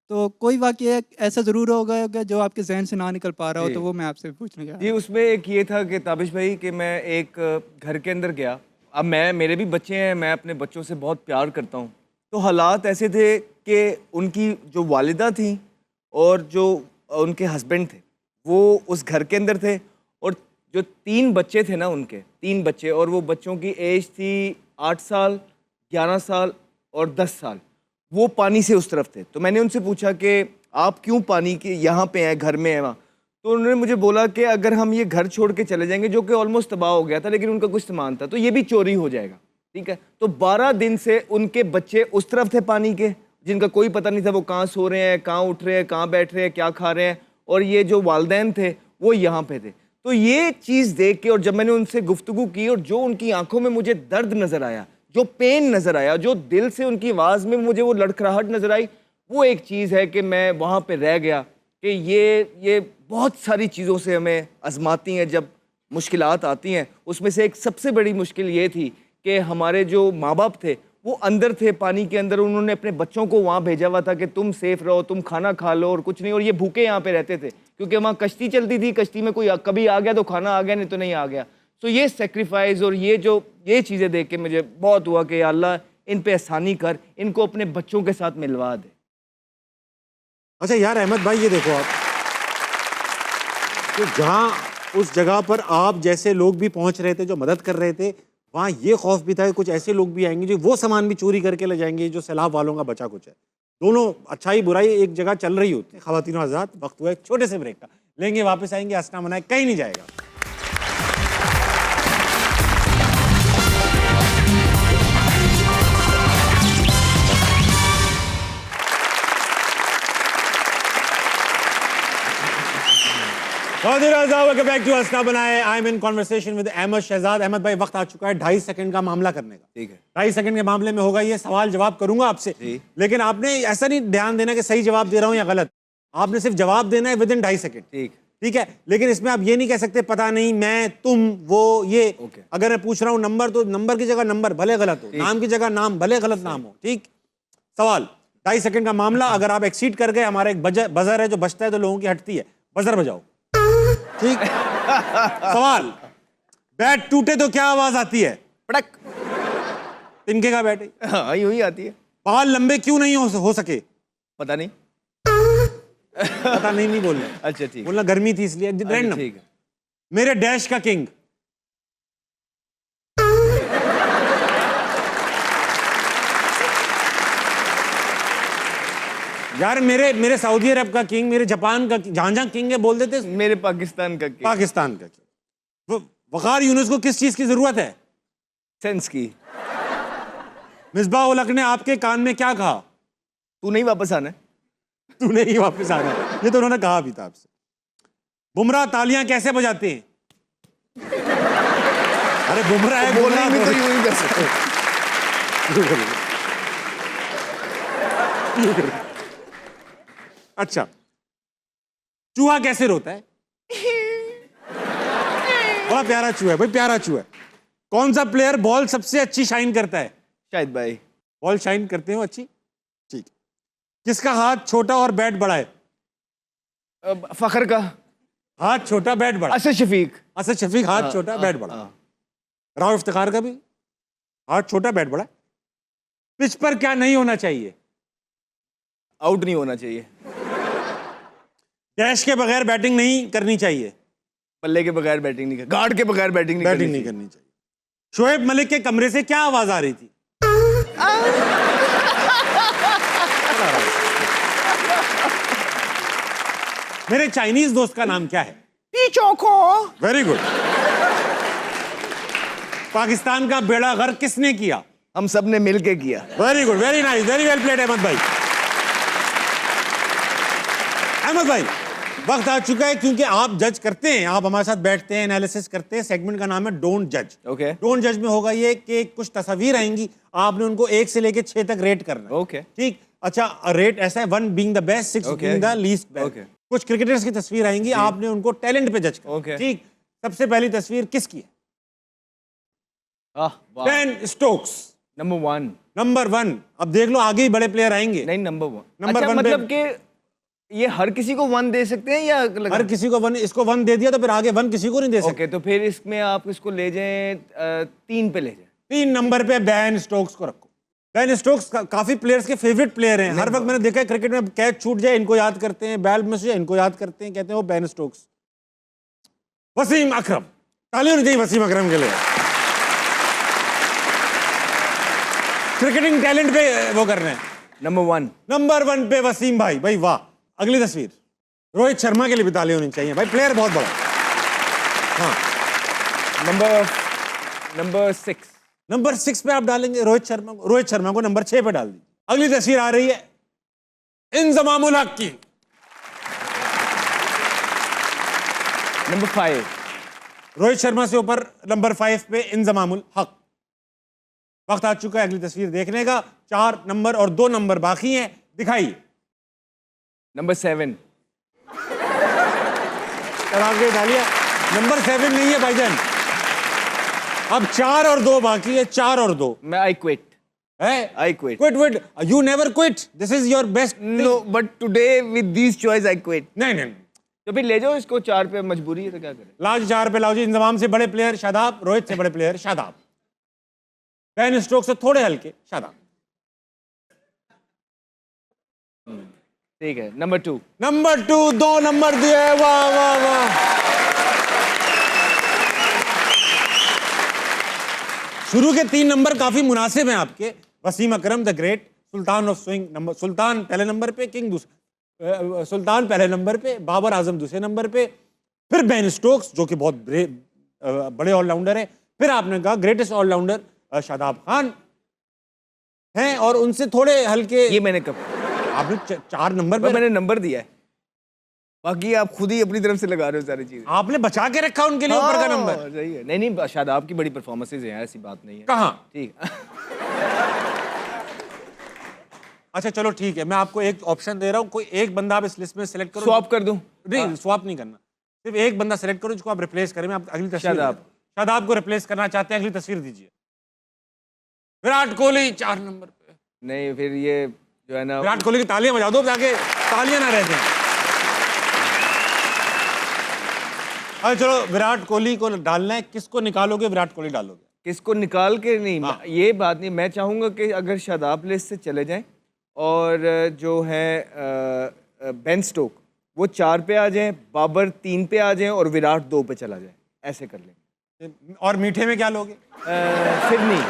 तो कोई वाक़या ऐसा ज़रूर होगा जो आपके जहन से ना निकल पा रहा हो, तो वो मैं आपसे पूछने गया। जी उसमें एक ये था कि ताबिश भाई कि मैं एक घर के अंदर गया। अब मेरे भी बच्चे हैं, मैं अपने बच्चों से बहुत प्यार करता हूँ। तो हालात ऐसे थे कि उनकी जो वालिदा थी और जो उनके हस्बैंड थे वो उस घर के अंदर थे, और जो 3 बच्चे थे ना, उनके 3 बच्चे, और वो बच्चों की एज थी 8 साल, 11 साल और 10 साल। वो पानी से उस तरफ थे। तो मैंने उनसे पूछा कि आप क्यों पानी के यहाँ पे हैं, घर में हैं वहाँ? तो उन्होंने मुझे बोला कि अगर हम ये घर छोड़ के चले जाएंगे, जो कि ऑलमोस्ट तबाह हो गया था, लेकिन उनका कुछ सामान था, तो ये भी चोरी हो जाएगा। ठीक है, तो 12 दिन से उनके बच्चे उस तरफ थे पानी के, जिनका कोई पता नहीं था वो कहाँ सो रहे हैं, कहाँ उठ रहे हैं, कहाँ बैठ रहे हैं, क्या खा रहे हैं, और ये जो वालदैन थे वो यहाँ पे थे। तो ये चीज़ देख के, और जब मैंने उनसे गुफ्तगू की और जो उनकी आंखों में मुझे दर्द नज़र आया, जो पेन नज़र आया, जो दिल से उनकी आवाज़ में मुझे वो लड़खड़ाहट नज़र आई, वो एक चीज़ है कि मैं वहाँ पे रह गया कि ये बहुत सारी चीज़ों से हमें आजमाती हैं जब मुश्किलात आती हैं। उसमें से एक सबसे बड़ी मुश्किल ये थी कि हमारे जो माँ बाप थे वो अंदर थे पानी के अंदर, उन्होंने अपने बच्चों को वहाँ भेजा हुआ था कि तुम सेफ रहो, तुम खाना खा लो और कुछ नहीं, और ये भूखे यहाँ पे रहते थे क्योंकि वहाँ कश्ती चलती थी, कश्ती में कोई कभी आ गया तो खाना आ गया, नहीं तो नहीं आ गया। तो ये सेक्रीफाइस और ये चीज़ें देख के मुझे बहुत हुआ कि या अल्लाह इन पे आसानी कर, इनको अपने बच्चों के साथ मिलवा दे। अच्छा यार अहमद भाई, ये देखो आप तो जहाँ उस जगह पर आप जैसे लोग भी पहुंच रहे थे, जो मदद कर रहे थे, वहाँ ये खौफ भी था कि कुछ ऐसे लोग भी आएंगे जो वो सामान भी चोरी करके ले जाएंगे जो सैलाब वालों का बचा कुछ है। दोनों अच्छाई बुराई एक जगह चल रही होती है। ख़वातीन आज़ाद, वक्त हुआ एक छोटे से ब्रेक का, लेंगे वापस आएंगे, हंसना मनाए कहीं नहीं जाएगा। वेलकम बैक टू हंसना बनाए। I am in conversation with Ahmed Shahzad. Ahmed भाई, वक्त आ चुका है 2.5 सेकंड का मामला करने का। ठीक है, 2.5 सेकंड के मामले में होगा ये सवाल जवाब करूंगा आपसे, लेकिन आपने ऐसा नहीं ध्यान देना कि सही जवाब दे रहा हूं या गलत, आपने सिर्फ जवाब देना है विद इन 2.5 सेकंड। ठीक है, लेकिन इसमें आप ये नहीं कह सकते पता नहीं, मैं, तुम, वो, ये। अगर मैं पूछ रहा हूँ नंबर, तो नंबर की जगह नंबर भले गलत हो, नाम की जगह नाम भले गलत नाम हो। ठीक, सवाल 2.5 सेकंड का मामला। अगर आप एक्सीड कर गए, हमारा एक बजर है जो बजता है तो लोगों की हटती है, बजर बजाओ। ठीक, सवाल, बैट टूटे तो क्या आवाज आती है? पटक। तिनके का बैट है। हाँ, यूं ही आती है। बाल लंबे क्यों नहीं हो सके? पता नहीं। पता नहीं बोलना। अच्छा ठीक, बोलना गर्मी थी इसलिए। रैंडम। ठीक है। मेरे डैश का किंग। यार मेरे सऊदी अरब का किंग, मेरे जापान का, जहां किंग है बोल देते। मेरे पाकिस्तान का किंग। पाकिस्तान का किंग। वकार यूनुस को किस चीज की जरूरत है? सेंस की। मिसबाह उल हक ने आपके कान में क्या कहा? तू नहीं वापस आना है। तू नहीं वापस आना, ये तो उन्होंने कहा भी था आपसे। बुमराह तालियां कैसे बजाते हैं? अरे बुमराह है, बोलने में तो यूं ही कर सकते। अच्छा, चूहा कैसे रोता है? बड़ा प्यारा चूहा है भाई, प्यारा चूहा है। कौन सा प्लेयर बॉल सबसे अच्छी शाइन करता है? शाहिद भाई। बॉल शाइन करते हो अच्छी? ठीक। किसका हाथ छोटा और बैट बड़ा है? फखर का। हाथ छोटा बैट बड़ा। असद शफीक। असद शफीक, हाथ छोटा बैट बड़ा। राव इफ्तिखार का भी हाथ छोटा बैट बड़ा। पिच पर क्या नहीं होना चाहिए? आउट नहीं होना चाहिए। डैश के बगैर बैटिंग नहीं करनी चाहिए। बल्ले के बगैर बैटिंग नहीं, गार्ड के बगैर बैटिंग नहीं करनी चाहिए। शोएब मलिक के कमरे से क्या आवाज आ रही थी? मेरे चाइनीज दोस्त का नाम क्या है? चोको। Very good. पाकिस्तान का बेड़ा गर्क किसने किया? हम सब ने मिलके किया। Very good, very nice, very well played Ahmed भाई। अहमद भाई, वक्त आ चुका है, क्योंकि आप जज करते हैं, आप हमारे साथ बैठते हैं, एनालिसिस करते हैं। सेगमेंट का नाम है डोंट जज। ओके। डोंट जज में होगा ये कि कुछ तस्वीर आएंगी, आपने उनको 1 से लेके 6 तक रेट करना है। ओके। ठीक, अच्छा रेट ऐसा है, 1 being the best, 6 being the least best. कुछ क्रिकेटर्स की तस्वीर आएंगी, आपने उनको टैलेंट पे जज करना। ठीक, सबसे पहली तस्वीर किसकी है? Ben Stokes, number 1। नंबर 1। अब देख लो आगे ही बड़े प्लेयर आएंगे। नहीं, नंबर 1। नंबर अच्छा, 1 मतलब कि ये हर किसी को 1 दे सकते हैं या हर किसी को 1? इसको 1 दे दिया तो फिर आगे 1 किसी को नहीं दे सकते। ओके, तो फिर इसमें आप इसको ले जाएं 3 पे ले जाएं। 3 नंबर पे बेन स्टोक्स को रखो। बेन स्टोक्स काफी प्लेयर्स के फेवरेट प्लेयर हैं। हर वक्त मैंने देखा है क्रिकेट में कैच छूट जाए इनको याद करते हैं, बैल में से इनको याद करते हैं, कहते हैं वो बेन स्टोक्स। वसीम अकरम, तालियां होनी चाहिए वसीम अकरम के लिए। क्रिकेटिंग टैलेंट पे वो कर रहे हैं। नंबर 1। नंबर 1 पे वसीम भाई, भाई वाह। अगली तस्वीर, रोहित शर्मा के लिए भी ताली होनी चाहिए भाई, प्लेयर बहुत बड़ा। हाँ, नंबर 6। नंबर 6 पे आप डालेंगे रोहित शर्मा को। रोहित शर्मा को नंबर 6 पे डाल दीजिए। अगली तस्वीर आ रही है इंजमामुल हक की। नंबर 5। रोहित शर्मा से ऊपर नंबर 5 पे इंजमामुल हक। वक्त आ चुका है अगली तस्वीर देखने का। 4 नंबर और 2 नंबर बाकी हैं, दिखाइए। नंबर 7। आगे डालिए। नंबर 7 नहीं है भाईजान, अब 4 और 2 बाकी है। 4 और 2 मैं आई क्विट। है। I quit. Quit. You never quit. This is your best. No, but today with these choice I quit. नहीं। तो फिर ले जाओ इसको 4 पे, मजबूरी है तो क्या करें। लाओ जी 4 पे लाओ जी। इंजमाम से बड़े प्लेयर शादाब, रोहित से बड़े प्लेयर शादाब, बेन स्टोक्स से थोड़े हल्के शादाब। ठीक है, नंबर 2। नंबर 2 2 नंबर दिए। वाह वाह वाह। शुरू के 3 नंबर काफी मुनासिब हैं आपके। Wasim Akram the great, sultan of swing number, सुल्तान पहले नंबर पे, किंग सुल्तान पहले नंबर पे, बाबर आजम दूसरे नंबर पे, फिर बेन स्टोक्स जो कि बहुत बड़े ऑलराउंडर हैं, फिर आपने कहा ग्रेटेस्ट ऑलराउंडर शादाब खान हैं, और उनसे थोड़े हल्के ये मैंने कब, आपने 4 नंबर पे मैंने नंबर दिया है, बाकी आप खुद ही अपनी तरफ से लगा रहे हो सारी चीजें। आपने बचा के रखा उनके लिए ऊपर का नंबर। सही है। नहीं शादाब की बड़ी परफॉर्मेंसेज हैं, ऐसी बात नहीं है। कहाँ? ठीक। अच्छा चलो ठीक है, मैं आपको एक ऑप्शन दे रहा हूँ, कोई एक बंदा आप इस लिस्ट में सिलेक्ट करो। स्वैप कर दूं? नहीं, स्वैप नहीं करना, सिर्फ एक बंदा सिलेक्ट करो जिसको आप रिप्लेस करें। मैं आप अगली तस्वीर, शादाब को रिप्लेस करना चाहते हैं, अगली तस्वीर दीजिए। विराट कोहली 4 नंबर पे। नहीं, फिर ये जो है ना, विराट कोहली की तालियां बजा दो ताकि तालियां ना रह जाएं। अच्छा चलो, विराट कोहली को डालना है, किसको निकालोगे? विराट कोहली डालोगे? किसको निकाल के नहीं, ये बात नहीं। मैं चाहूंगा कि अगर शादाब लिस्ट से चले जाएं और जो है बेन स्टोक वो 4 पे आ जाएं, बाबर 3 पे आ जाएं और विराट 2 पे चला जाए, ऐसे कर लें। और मीठे में क्या लोगे? फिर नहीं,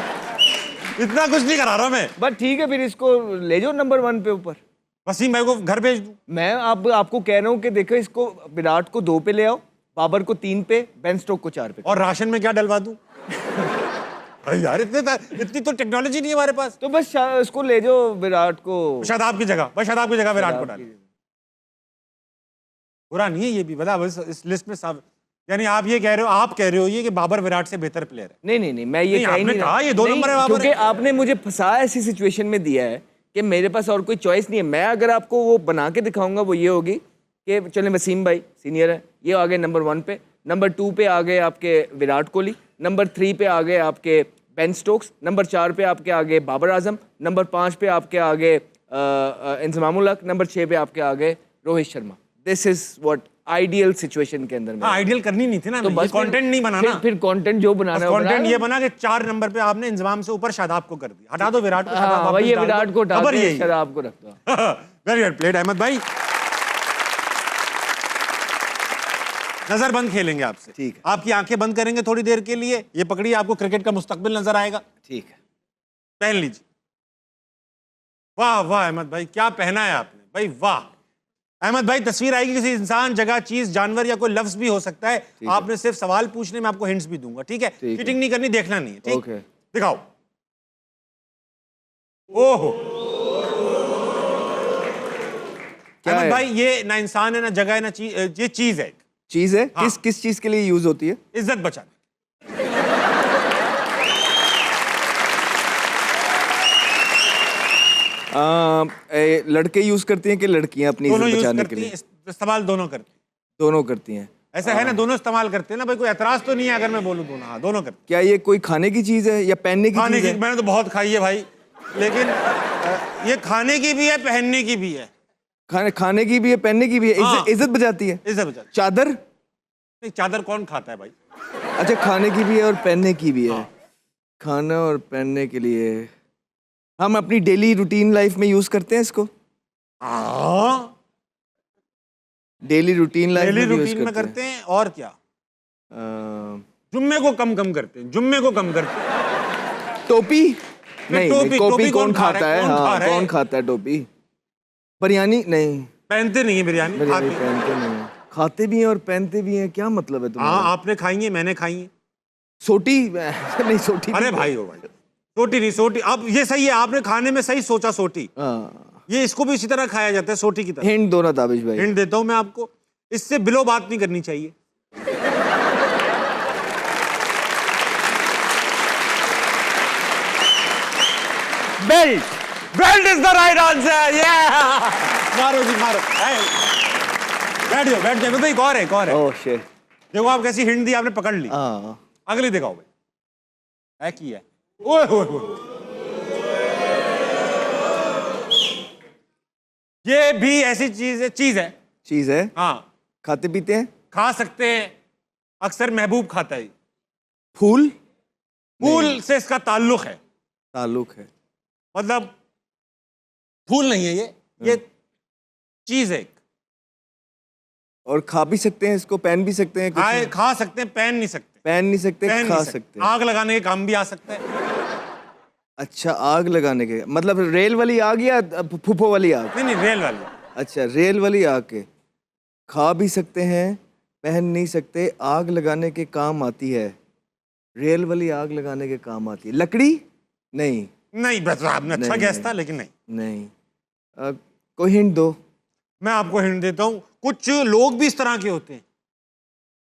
इतना कुछ नहीं करा रहा मैं। बट ठीक है, फिर इसको ले जाओ नंबर 1 पे ऊपर। वसीम भाई को घर भेज दूं? मैं आपको कह रहा हूँ कि देखो, इसको विराट को 2 पे ले आओ, बाबर को 3 पे, बेन स्टोक को 4 पे। और राशन में क्या डलवा दूं? अरे यार इतनी तो टेक्नोलॉजी नहीं है हमारे पास। तो बस इसको ले जाओ विराट को, शादाब की जगह, बस शादाब की जगह विराट को डाल। बुरा नहीं है ये भी, बता इस लिस्ट में सब, यानी आप ये कह रहे हो, आप कह रहे हो ये कि बाबर विराट से बेहतर प्लेयर है? नहीं, मैं ये कह ही नहीं रहा। ये 2 नंबर है बाबर, क्योंकि आपने मुझे फंसा ऐसी सिचुएशन में दिया है कि मेरे पास और कोई चॉइस नहीं है। मैं अगर आपको वो बना के दिखाऊंगा, वो ये होगी कि चले वसीम भाई सीनियर है, ये आ गए नंबर 1 पे, नंबर 2 पे आ गए आपके विराट कोहली, नंबर 3 पे आ गए आपके बेन स्टोक्स, नंबर 4 पे आपके आ गए बाबर आजम, नंबर 5 पे आपके आ गए इंजमामुल हक, नंबर 6 पे आपके आ गए Rohit Sharma. This is what ideal situation के अंदर। आइडियल करनी नहीं थी ना, तो बस कंटेंट नहीं बनाना। फिर कंटेंट जो बनाना है, कंटेंट ये बना कि 4 नंबर पे आपने इंजमाम से ऊपर शादाब को कर दिया। हटा दो विराट को, शादाब वापस ये डाल दो। विराट को खबर डाल यही के शादाब को रख दो। वेरी वेल प्लेड अहमद भाई। नजर बंद खेलेंगे आपसे, ठीक है। आपकी आंखें बंद करेंगे थोड़ी देर के लिए, ये पकड़िए, आपको क्रिकेट का मुस्तकबिल नजर आएगा। ठीक है, पहन लीजिए। वाह वाह अहमद भाई, क्या पहना है आपने भाई, वाह। अहमद भाई, तस्वीर आएगी किसी इंसान, जगह, चीज, जानवर या कोई लफ्ज भी हो सकता है। आपने सिर्फ सवाल पूछने में आपको हिंट्स भी दूंगा, ठीक है? चीटिंग नहीं करनी, देखना नहीं है, ठीक? ओके। दिखाओ। ओहो, अहमद भाई, ये ना इंसान है, ना जगह है, ना चीज, ये चीज है। चीज है? हाँ। किस चीज के लिए यूज होती है? इज्जत बचाने। लड़के यूज करती हैं कि लड़कियां अपनी दोनों इज्जत यूज बचाने के करती लिए? हैं, इस्तेमाल दोनों करती हैं। दोनों करती हैं। ऐसा है ना, दोनों इस्तेमाल करते हैं ना भाई, कोई एतराज तो नहीं है अगर मैं बोलूं दोनों? हाँ, दोनों करते हैं। क्या ये कोई खाने की चीज है या पहनने की खाने चीज की है? मैंने तो बहुत खाई है भाई, लेकिन ये खाने की भी है, पहनने की भी है। खाने की भी है, पहनने की भी है। हाँ। इज्जत बचाती है। इज्जत बचाती चादर? है। चादर कौन खाता है भाई? अच्छा, खाने की भी है और पहनने की भी है। खाना और पहनने के लिए हम अपनी डेली रूटीन लाइफ में यूज करते हैं इसको। डेली रूटीन लाइफ डेली में यूज रूटीन में करते हैं। और क्या? जुम्मे को कम करते हैं, जुम्मे को कम करते हैं। टोपी? नहीं, टोपी टोपी कौन खा खाता रहा है? कौन खा हाँ, रहा है? कौन खाता है टोपी? बिरयानी? नहीं। पहनते नहीं है बिरयानी, बिरयानी खाते हैं। पहनते नहीं है, खाते भी हैं और पहनते भी हैं, क्या मतलब है हाँ, तुम्हारा? आपने खाई है, मैंने खाई है। सोटी नहीं, सोटी अरे भाई हो भाई, सोटी नहीं, सोटी अब ये सही है, आपने खाने में सही सोचा, सोटी। हाँ, ये इसको भी इसी तरह खाया जाता है, सोटी की तरह। हिंट दो ना ताबिश भाई। हिंट देता हूं मैं आपको, इससे बिलो बात नहीं करनी चाहिए। Belt. Belt is the right answer. मारो जी मारो। बैठ जाओ बैठ जाओ, तो एक और है, एक और है। Oh shit. देखो आप कैसी हिंट दी, आपने पकड़ ली। हाँ, अगली दिखाओ भाई, है की है। ओए ओए ओए, ये भी ऐसी चीज है, चीज है, हाँ, खाते पीते हैं। खा सकते हैं, अक्सर महबूब खाता है। फूल। फूल से इसका ताल्लुक है, ताल्लुक है। मतलब फूल नहीं है ये चीज है। और खा भी सकते हैं इसको, पहन भी सकते हैं। कुछ खा सकते हैं, पहन नहीं सकते। पहन नहीं सकते, पहन खा नहीं सकते हैं। आग लगाने के काम भी आ सकता है। अच्छा, आग लगाने के मतलब रेल वाली आग या फूफो वाली आग? नहीं नहीं, रेल वाली। अच्छा, रेल वाली आग के खा भी सकते हैं, पहन नहीं सकते, आग लगाने के काम आती है। रेल वाली आग लगाने के काम आती है। लकड़ी? नहीं नहीं, बस आपने अच्छा नहीं, गैस नहीं। था, लेकिन नहीं। नहीं। कोई हिंट दो। मैं आपको हिंट देता हूं, कुछ लोग भी इस तरह के होते हैं।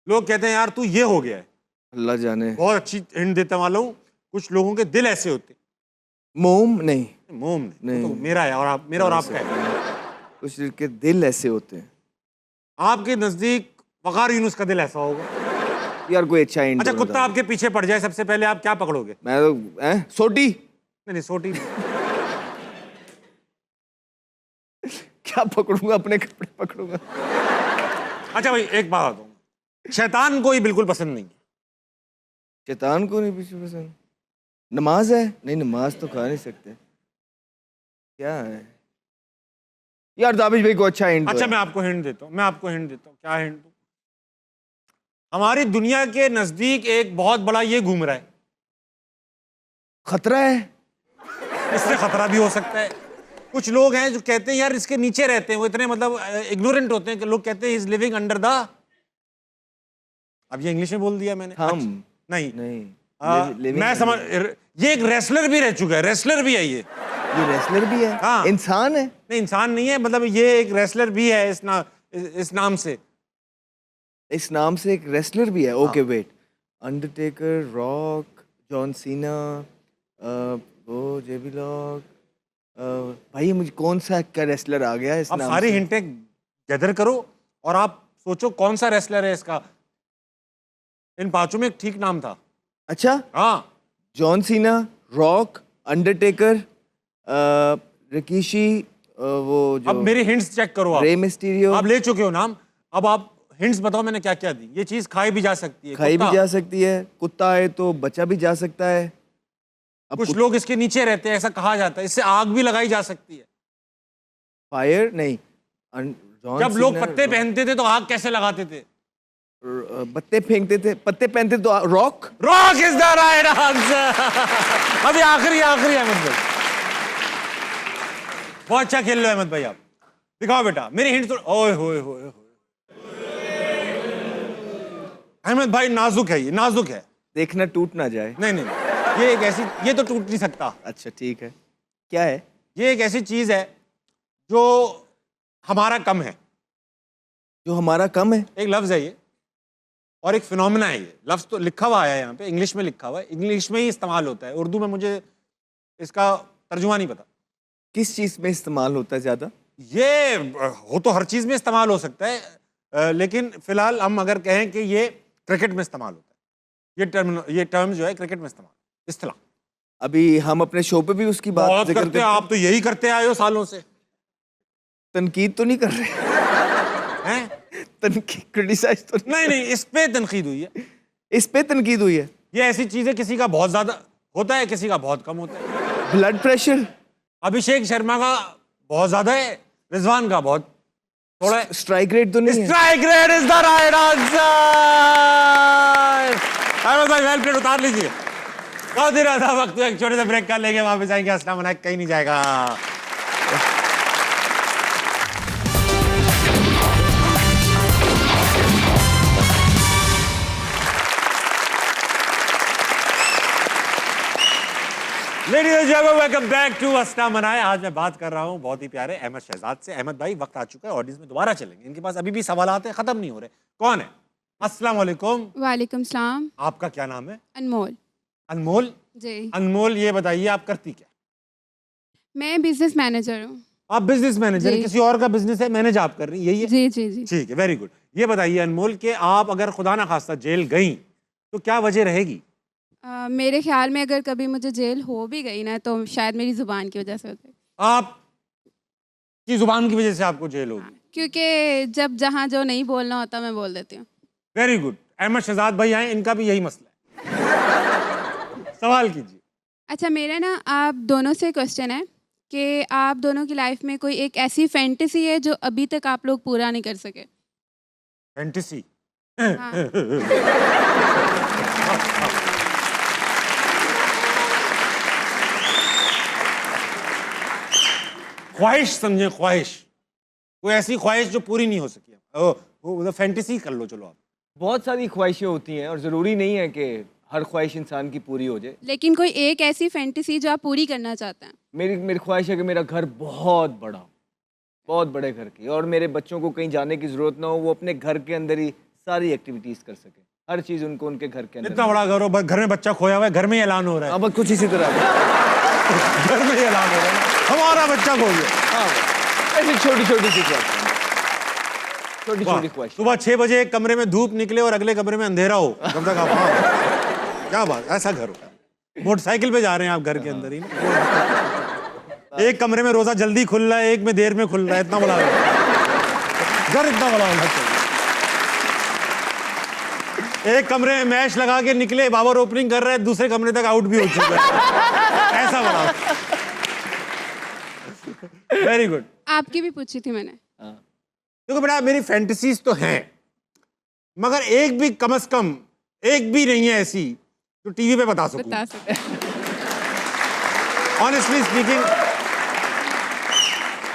लोग कहते हैं यार तू ये हो गया है। अल्लाह जाने। बहुत अच्छी हिंट देता वाला हूँ, कुछ लोगों के दिल ऐसे होते हैं। मोम? नहीं मोम नहीं, नहीं। तो मेरा है और आप, मेरा और आपका है। कुछ के दिल ऐसे होते हैं। आपके नजदीक वकार यूनुस का दिल ऐसा होगा। यार कोई अच्छा हिंट अच्छा, दो ना कुत्ता आपके पीछे पड़ जाए, सबसे पहले आप क्या पकड़ोगे? मैं तो सोटी। नहीं नहीं, सोटी नहीं। क्या पकड़ूंगा? अपने कपड़े पकड़ूंगा। अच्छा भाई, एक बात बताऊंगा, शैतान को ही बिल्कुल पसंद नहीं है। शैतान को नहीं पीछे पसंद? नमाज है? नहीं, नमाज तो खा नहीं सकते। क्या है यार? दाबिश भाई को अच्छा हिंट। अच्छा, मैं आपको हिंट देता हूँ, क्या हिंट दूँ? हमारी दुनिया के नजदीक एक बहुत बड़ा ये घूम रहा है। खतरा है? इससे खतरा भी हो सकता है। कुछ लोग हैं जो कहते हैं यार इसके नीचे रहते हैं, वो इतने मतलब इग्नोरेंट होते हैं कि लोग कहते हैं इज लिविंग अंडर द। अब ये इंग्लिश में बोल दिया मैंने। हम अच्छा, नहीं नहीं। मैं समझ, ये एक रेसलर भी रह चुका है, रेसलर भी है ये। रेसलर भी है? हाँ। इंसान है? नहीं, इंसान नहीं है, मतलब ये एक रेसलर भी है इस नाम से। इस नाम से एक रेसलर भी है? Okay wait. Undertaker, Rock, John Cena, वो जेबी लॉक। भाई मुझे कौन सा क्या रेसलर आ गया इस आप नाम सारी से? हिंटें गैदर करो और आप सोचो कौन सा रेसलर है इसका। इन पांचों में एक ठीक नाम था। अच्छा, हाँ, John Cena, rock, Undertaker, Rikishi, वो जो अब मेरी हिंट्स चेक करो आप। Rey Mysterio. आप ले चुके हो नाम, अब आप हिंट्स बताओ मैंने क्या क्या दी। ये चीज खाई भी जा सकती है, खाई भी कुत्ता। जा सकती है, कुत्ता है तो बचा भी जा सकता है। अब कुछ लोग इसके नीचे रहते हैं, ऐसा कहा जाता है। इससे आग भी लगाई जा सकती है। फायर नहीं। जॉन जब लोग सीना, पत्ते पहनते थे तो आग कैसे लगाते थे? पत्ते फेंकते थे, पत्ते पहनते तो rock. Rock is the right answer. अभी आखिरी अहमद भाई, बहुत अच्छा खेल लो अहमद भाई आप। दिखाओ बेटा, मेरी हिंट तो ओए होए होए होए। अहमद भाई नाजुक है, ये नाजुक है। देखना टूट ना जाए। नहीं नहीं, ये एक ऐसी, ये तो टूट नहीं सकता। अच्छा ठीक है, क्या है? ये एक ऐसी चीज है जो हमारा कम है। जो हमारा कम है? एक लफ्ज है ये और एक फिनोमेना है ये। लफ्ज तो लिखा हुआ है यहाँ पे, इंग्लिश में लिखा हुआ है, इंग्लिश में ही इस्तेमाल होता है। उर्दू में मुझे इसका तर्जुमा नहीं पता। किस चीज में इस्तेमाल होता है ज्यादा? ये हो तो हर चीज में इस्तेमाल हो सकता है, लेकिन फिलहाल हम अगर कहें कि ये क्रिकेट में इस्तेमाल होता है। ये टर्म जो है क्रिकेट में इस्तेमाल, इस्तेलाह। अभी हम अपने शो पे भी उसकी बात बहुत जिक्र करते हैं, आप तो यही करते आए हो सालों से। तनकीद तो नहीं कर रहे हैं? तनकीद, क्रिटिसाइज तो नहीं नहीं, इस पे तनकीद हुई है। इस पे तनकीद हुई है? ये ऐसी चीज है, किसी का बहुत ज्यादा होता है, किसी का बहुत कम होता है। Blood pressure? अभिषेक शर्मा का बहुत ज्यादा है, रिजवान का बहुत थोड़ा है। स्ट्राइक रेट तो नहीं है? Strike rate is the right answer. Ahmed भाई वेल प्लेड, उतार लीजिए। बहुत ही ज्यादा वक्त, एक छोटे से ब्रेक कर लेंगे, वापस आएंगे। अस्सलाम वालेकुम, कहीं नहीं जाएगा। वेलकम बैक टू अस्ना मनाए। आज मैं बात कर रहा हूँ बहुत ही प्यारे अहमद शहजाद से। अहमद भाई, वक्त आ चुका है, ऑडियंस में दोबारा चलेंगे, इनके पास अभी भी सवाल आते हैं, खत्म नहीं हो रहे। कौन है? अस्सलाम वालेकुम। वालेकुम सलाम। आपका क्या नाम है? अनमोल। अनमोल। जी। अनमोल, ये बताइए आप करती क्या? मैं बिजनेस मैनेजर हूँ। आप बिजनेस मैनेजर, जी। किसी और का बिजनेस है, मैनेज आप कर रही हैं, यही है? जी जी जी। ठीक है, वेरी गुड। ये बताइए अनमोल कि आप अगर खुदा ना खास्ता जेल गई तो क्या वजह रहेगी? मेरे ख्याल में अगर कभी मुझे जेल हो भी गई ना तो शायद मेरी ज़ुबान की वजह से होती है। आप की जुबान की वजह से आपको जेल होगी। क्योंकि जब जहाँ जो नहीं बोलना होता मैं बोल देती हूँ। Very good. अहमद शहजाद भाई आए, इनका भी यही मसला है। सवाल कीजिए। अच्छा, मेरा ना आप दोनों से क्वेश्चन है कि आप दोनों की लाइफ में कोई एक ऐसी फैंटेसी है जो अभी तक आप लोग पूरा नहीं कर सके? फैंटेसी? हाँ। ख्वाहिश समझे, ख्वाहिश, कोई ऐसी ख्वाहिश जो पूरी नहीं हो सकी। वो फैंटेसी कर लो, चलो आप। बहुत सारी ख्वाहिशें होती हैं और ज़रूरी नहीं है कि हर ख्वाहिश इंसान की पूरी हो जाए। लेकिन कोई एक ऐसी फैंटेसी जो आप पूरी करना चाहते हैं? मेरी ख्वाहिश है कि मेरा घर बहुत बड़ा हो, बहुत बड़े घर की, और मेरे बच्चों को कहीं जाने की ज़रूरत ना हो, वो अपने घर के अंदर ही सारी एक्टिविटीज़ कर सकें, हर चीज़ उनको उनके घर के अंदर। इतना बड़ा घर हो, घर में बच्चा खोया हुआ है, घर में ही ऐलान हो रहा है। अब कुछ इसी तरह घर में ही ऐलान हो रहा है, हमारा बच्चा खो गया। हाँ, ऐसी छोटी छोटी सी ख्वाहिश, छोटी छोटी ख्वाहिश। सुबह 6 बजे एक कमरे में धूप निकले और अगले कमरे में अंधेरा हो, जब तक आप क्या बात, ऐसा घर होगा। मोटरसाइकिल पे जा रहे हैं आप घर के अंदर ही ना। एक कमरे में रोजा जल्दी खुल रहा है, एक में देर में खुल रहा है, इतना बड़ा घर, इतना बड़ा होना चाहिए। एक कमरे में मैच लगा के निकले, बाबर ओपनिंग कर रहे हैं, दूसरे कमरे तक आउट भी हो चुका है, ऐसा बड़ा। Very good. आपकी भी पूछी थी मैंने। देखो बेटा, मेरी फैंटेसीज तो हैं, मगर एक भी कम से कम एक भी नहीं है ऐसी जो टीवी पे बता सकूं। बता सकते।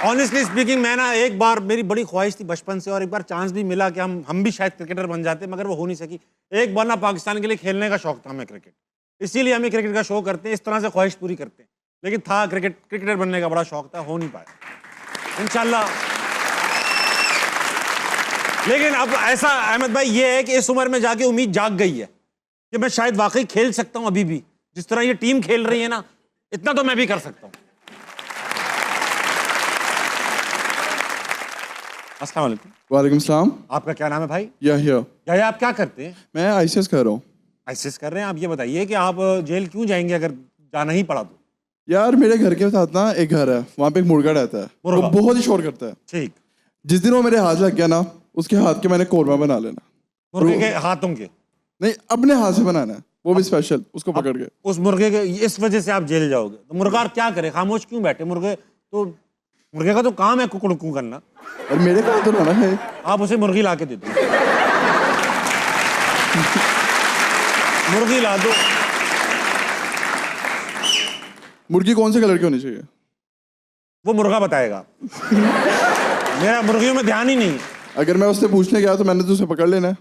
ऑनेस्टली स्पीकिंग मैं ना, एक बार मेरी बड़ी ख्वाहिश थी बचपन से, और एक बार चांस भी मिला कि हम भी शायद क्रिकेटर बन जाते, मगर वो हो नहीं सकी। एक बार ना पाकिस्तान के लिए खेलने का शौक था हमें क्रिकेट, इसीलिए हमें क्रिकेट का शो करते हैं, इस तरह से ख्वाहिश पूरी करते हैं। लेकिन था क्रिकेटर बनने का बड़ा शौक था, हो नहीं पाया इंशाल्लाह। लेकिन अब ऐसा अहमद भाई ये है कि इस उम्र में जाके उम्मीद जाग गई है कि मैं शायद वाकई खेल सकता हूं अभी भी, जिस तरह ये टीम खेल रही है ना, इतना तो मैं भी कर सकता हूं। अस्सलाम वालेकुम। वालेकुम सलाम। आपका क्या नाम है भाई? या या आप क्या करते हैं? मैं आईसीएस कर रहा हूँ। आईसीएस कर रहे हैं आप। ये बताइए कि आप जेल क्यों जाएंगे अगर जाना ही पड़ा तो? यार मेरे घर के साथ ना एक घर है, वहाँ पे एक मुर्गा रहता है, वो मुर्गा? बहुत ही शोर करता है। ठीक। जिस दिन वो मेरे हाथ लग गया ना, उसके हाथ के मैंने कोरमा बना लेना। मुर्गे के हाथों के? नहीं, अपने हाथ से बनाना है, वो भी स्पेशल, उसको पकड़ के। उस मुर्गे के इस वजह से आप जेल जाओगे? तो मुर्गा क्या करे, खामोश क्यों बैठे? मुर्गे का तो काम है कुकड़कू करना, और मेरे काम तो ना है। आप उसे मुर्गी ला के दे दो। मुर्गी ला दो। मुर्गी कौन से कलर की होनी चाहिए? वो मुर्गा बताएगा। मेरा मुर्गियों में ध्यान ही नहीं है। अगर मैं उससे पूछने गया तो मैंने तो उसे पकड़ लेना है।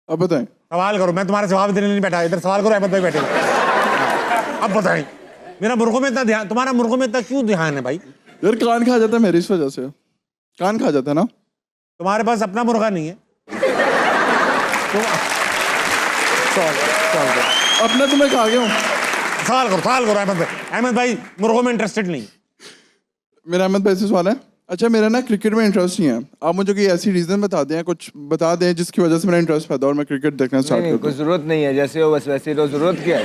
अब बताएं। सवाल करो, मैं तुम्हारे जवाब देने नहीं बैठा, इधर सवाल करो, अहमद भाई बैठे। अब बताएं, मेरा मुर्गों में इतना ध्यान, तुम्हारा मुर्गों में इतना क्यों ध्यान है भाई? यार कान खा जाता है मेरी, इस वजह से कान खा जाता है ना। तुम्हारे पास अपना मुर्गा नहीं है? अपना तो मैं खा गया हूँ। सवाल करो अहमद भाई। अहमद भाई मुर्गों में इंटरेस्टेड नहीं? मेरा अहमद भाई से सवाल है। अच्छा, मेरा ना क्रिकेट में इंटरेस्ट नहीं है, आप मुझे कोई ऐसी रीजन बता दें, कुछ बता दें जिसकी वजह से मेरा इंटरेस्ट पैदा और मैं क्रिकेट देखना स्टार्ट कर कोई दूं। ज़रूरत नहीं है, जैसे हो बस वैसे ही रहो, ज़रूरत क्या है,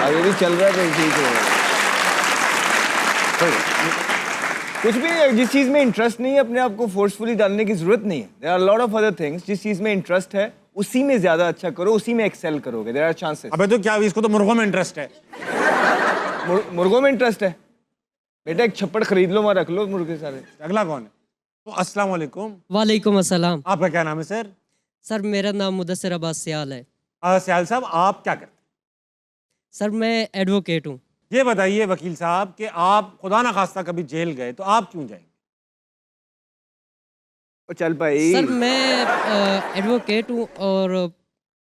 आगे भी चल रहा है तो ठीक है। कुछ भी नहीं है, जिस चीज़ में इंटरेस्ट नहीं है अपने आप को फोर्सफुली डालने की ज़रूरत नहीं है। There are lot of other things, जिस चीज़ में इंटरेस्ट है उसी में ज़्यादा अच्छा करो, उसी में एक्सेल करोगे, देयर आर चांसेस। अबे तो क्या, इसको तो मुर्गों में इंटरेस्ट है। मुर्गों में इंटरेस्ट है बेटा, एक छप्पड़ खरीद लो, वहाँ रख लो मुर्गे सारे। अगला कौन है? तो अस्सलाम वालेकुम। वालेकुम अस्सलाम। आपका क्या नाम है सर? सर मेरा नाम मुदस्सिर अब्बास सियाल है। सियाल साहब, आप क्या करते हैं? सर मैं एडवोकेट हूँ। ये बताइए वकील साहब कि आप खुदा ना खास्ता कभी जेल गए तो आप क्यों जाएंगे? चल भाई। सर मैं एडवोकेट हूँ और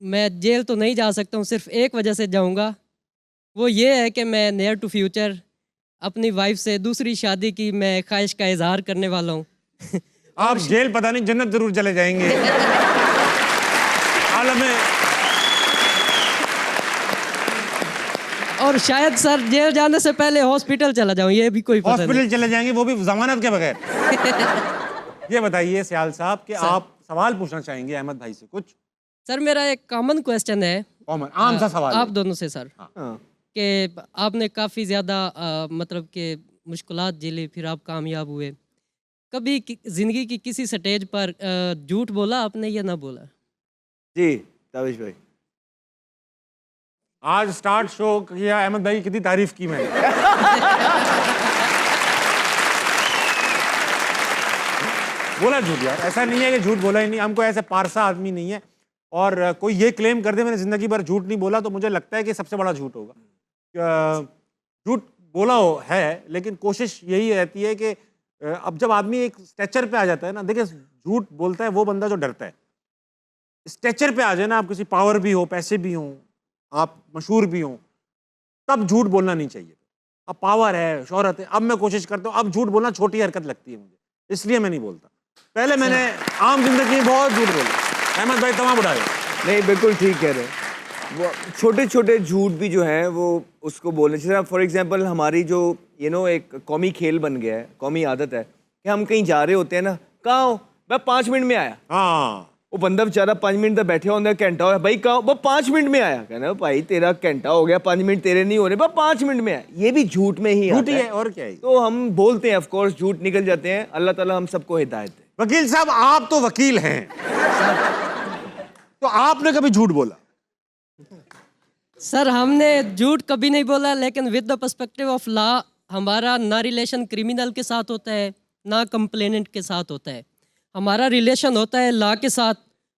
मैं जेल तो नहीं जा सकता हूँ, सिर्फ एक वजह से जाऊँगा वो ये है कि मैं नियर टू फ्यूचर अपनी वाइफ से दूसरी शादी की मैं ख्वाहिश का इजहार करने वाला हूँ। आप जेल पता नहीं जन्नत जरूर चले जाएंगे। आलम में और शायद सर जेल जाने से पहले हॉस्पिटल चला जाऊँ, ये भी कोई पता नहीं। हॉस्पिटल चले जाएंगे, वो भी जमानत के बगैर। ये बताइए सियाल साहब कि आप सवाल पूछना चाहेंगे अहमद भाई से कुछ? सर मेरा एक कॉमन क्वेश्चन है, कॉमन आम सा सवाल आप है। दोनों से सर, कि आपने काफ़ी ज़्यादा मतलब कि मुश्किलात झेली, फिर आप कामयाब हुए। कभी ज़िंदगी की किसी स्टेज पर झूठ बोला आपने या ना बोला? जी ताबिश भाई, आज स्टार्ट शो किया, अहमद भाई की कितनी तारीफ की मैंने। बोला झूठ यार, ऐसा नहीं है कि झूठ बोला ही नहीं, हमको ऐसे पारसा आदमी नहीं है। और कोई ये क्लेम कर दे मैंने जिंदगी भर झूठ नहीं बोला तो मुझे लगता है कि सबसे बड़ा झूठ होगा। झूठ बोला है, लेकिन कोशिश यही रहती है कि अब जब आदमी एक स्टेचर पे आ जाता है ना, देखिए झूठ बोलता है वो बंदा जो डरता है। स्टेचर पे आ जाए ना, आप किसी पावर भी हो, पैसे भी हो, आप मशहूर भी हो, तब झूठ बोलना नहीं चाहिए। अब पावर है, शोहरत है, अब मैं कोशिश करता हूँ, अब झूठ बोलना छोटी हरकत लगती है मुझे, इसलिए मैं नहीं बोलता। पहले मैंने आम जिंदगी में बहुत झूठ बोला। अहमद भाई तमाम उड़ा रहे। नहीं बिल्कुल ठीक कह रहे हैं। वो छोटे छोटे झूठ भी जो हैं वो उसको बोलने चाहिए। फॉर एग्जांपल हमारी जो एक कौमी खेल बन गया है, कौमी आदत है कि हम कहीं जा रहे होते हैं ना, कहाँ हो? मैं 5 मिनट में आया। हाँ, वो बंदा बेचारा 5 मिनट तक बैठे होंगे, घंटा हो गया, भाई कहाँ? वो 5 मिनट में आया। कहना भाई तेरा घंटा हो गया, 5 मिनट तेरे नहीं हो रहे, बस 5 मिनट में आया। ये भी झूठ में ही झूठ आता ही है। है और क्या है। तो हम बोलते हैं, ऑफ कोर्स झूठ निकल जाते हैं। अल्लाह ताला हम सबको हिदायत दे। वकील साहब आप तो वकील हैं, तो आपने कभी झूठ बोला? सर हमने झूठ कभी नहीं बोला, लेकिन with the perspective of law हमारा ना रिलेशन क्रिमिनल के साथ होता है ना कंप्लेनेंट के साथ होता है। हमारा रिलेशन होता है लॉ के साथ,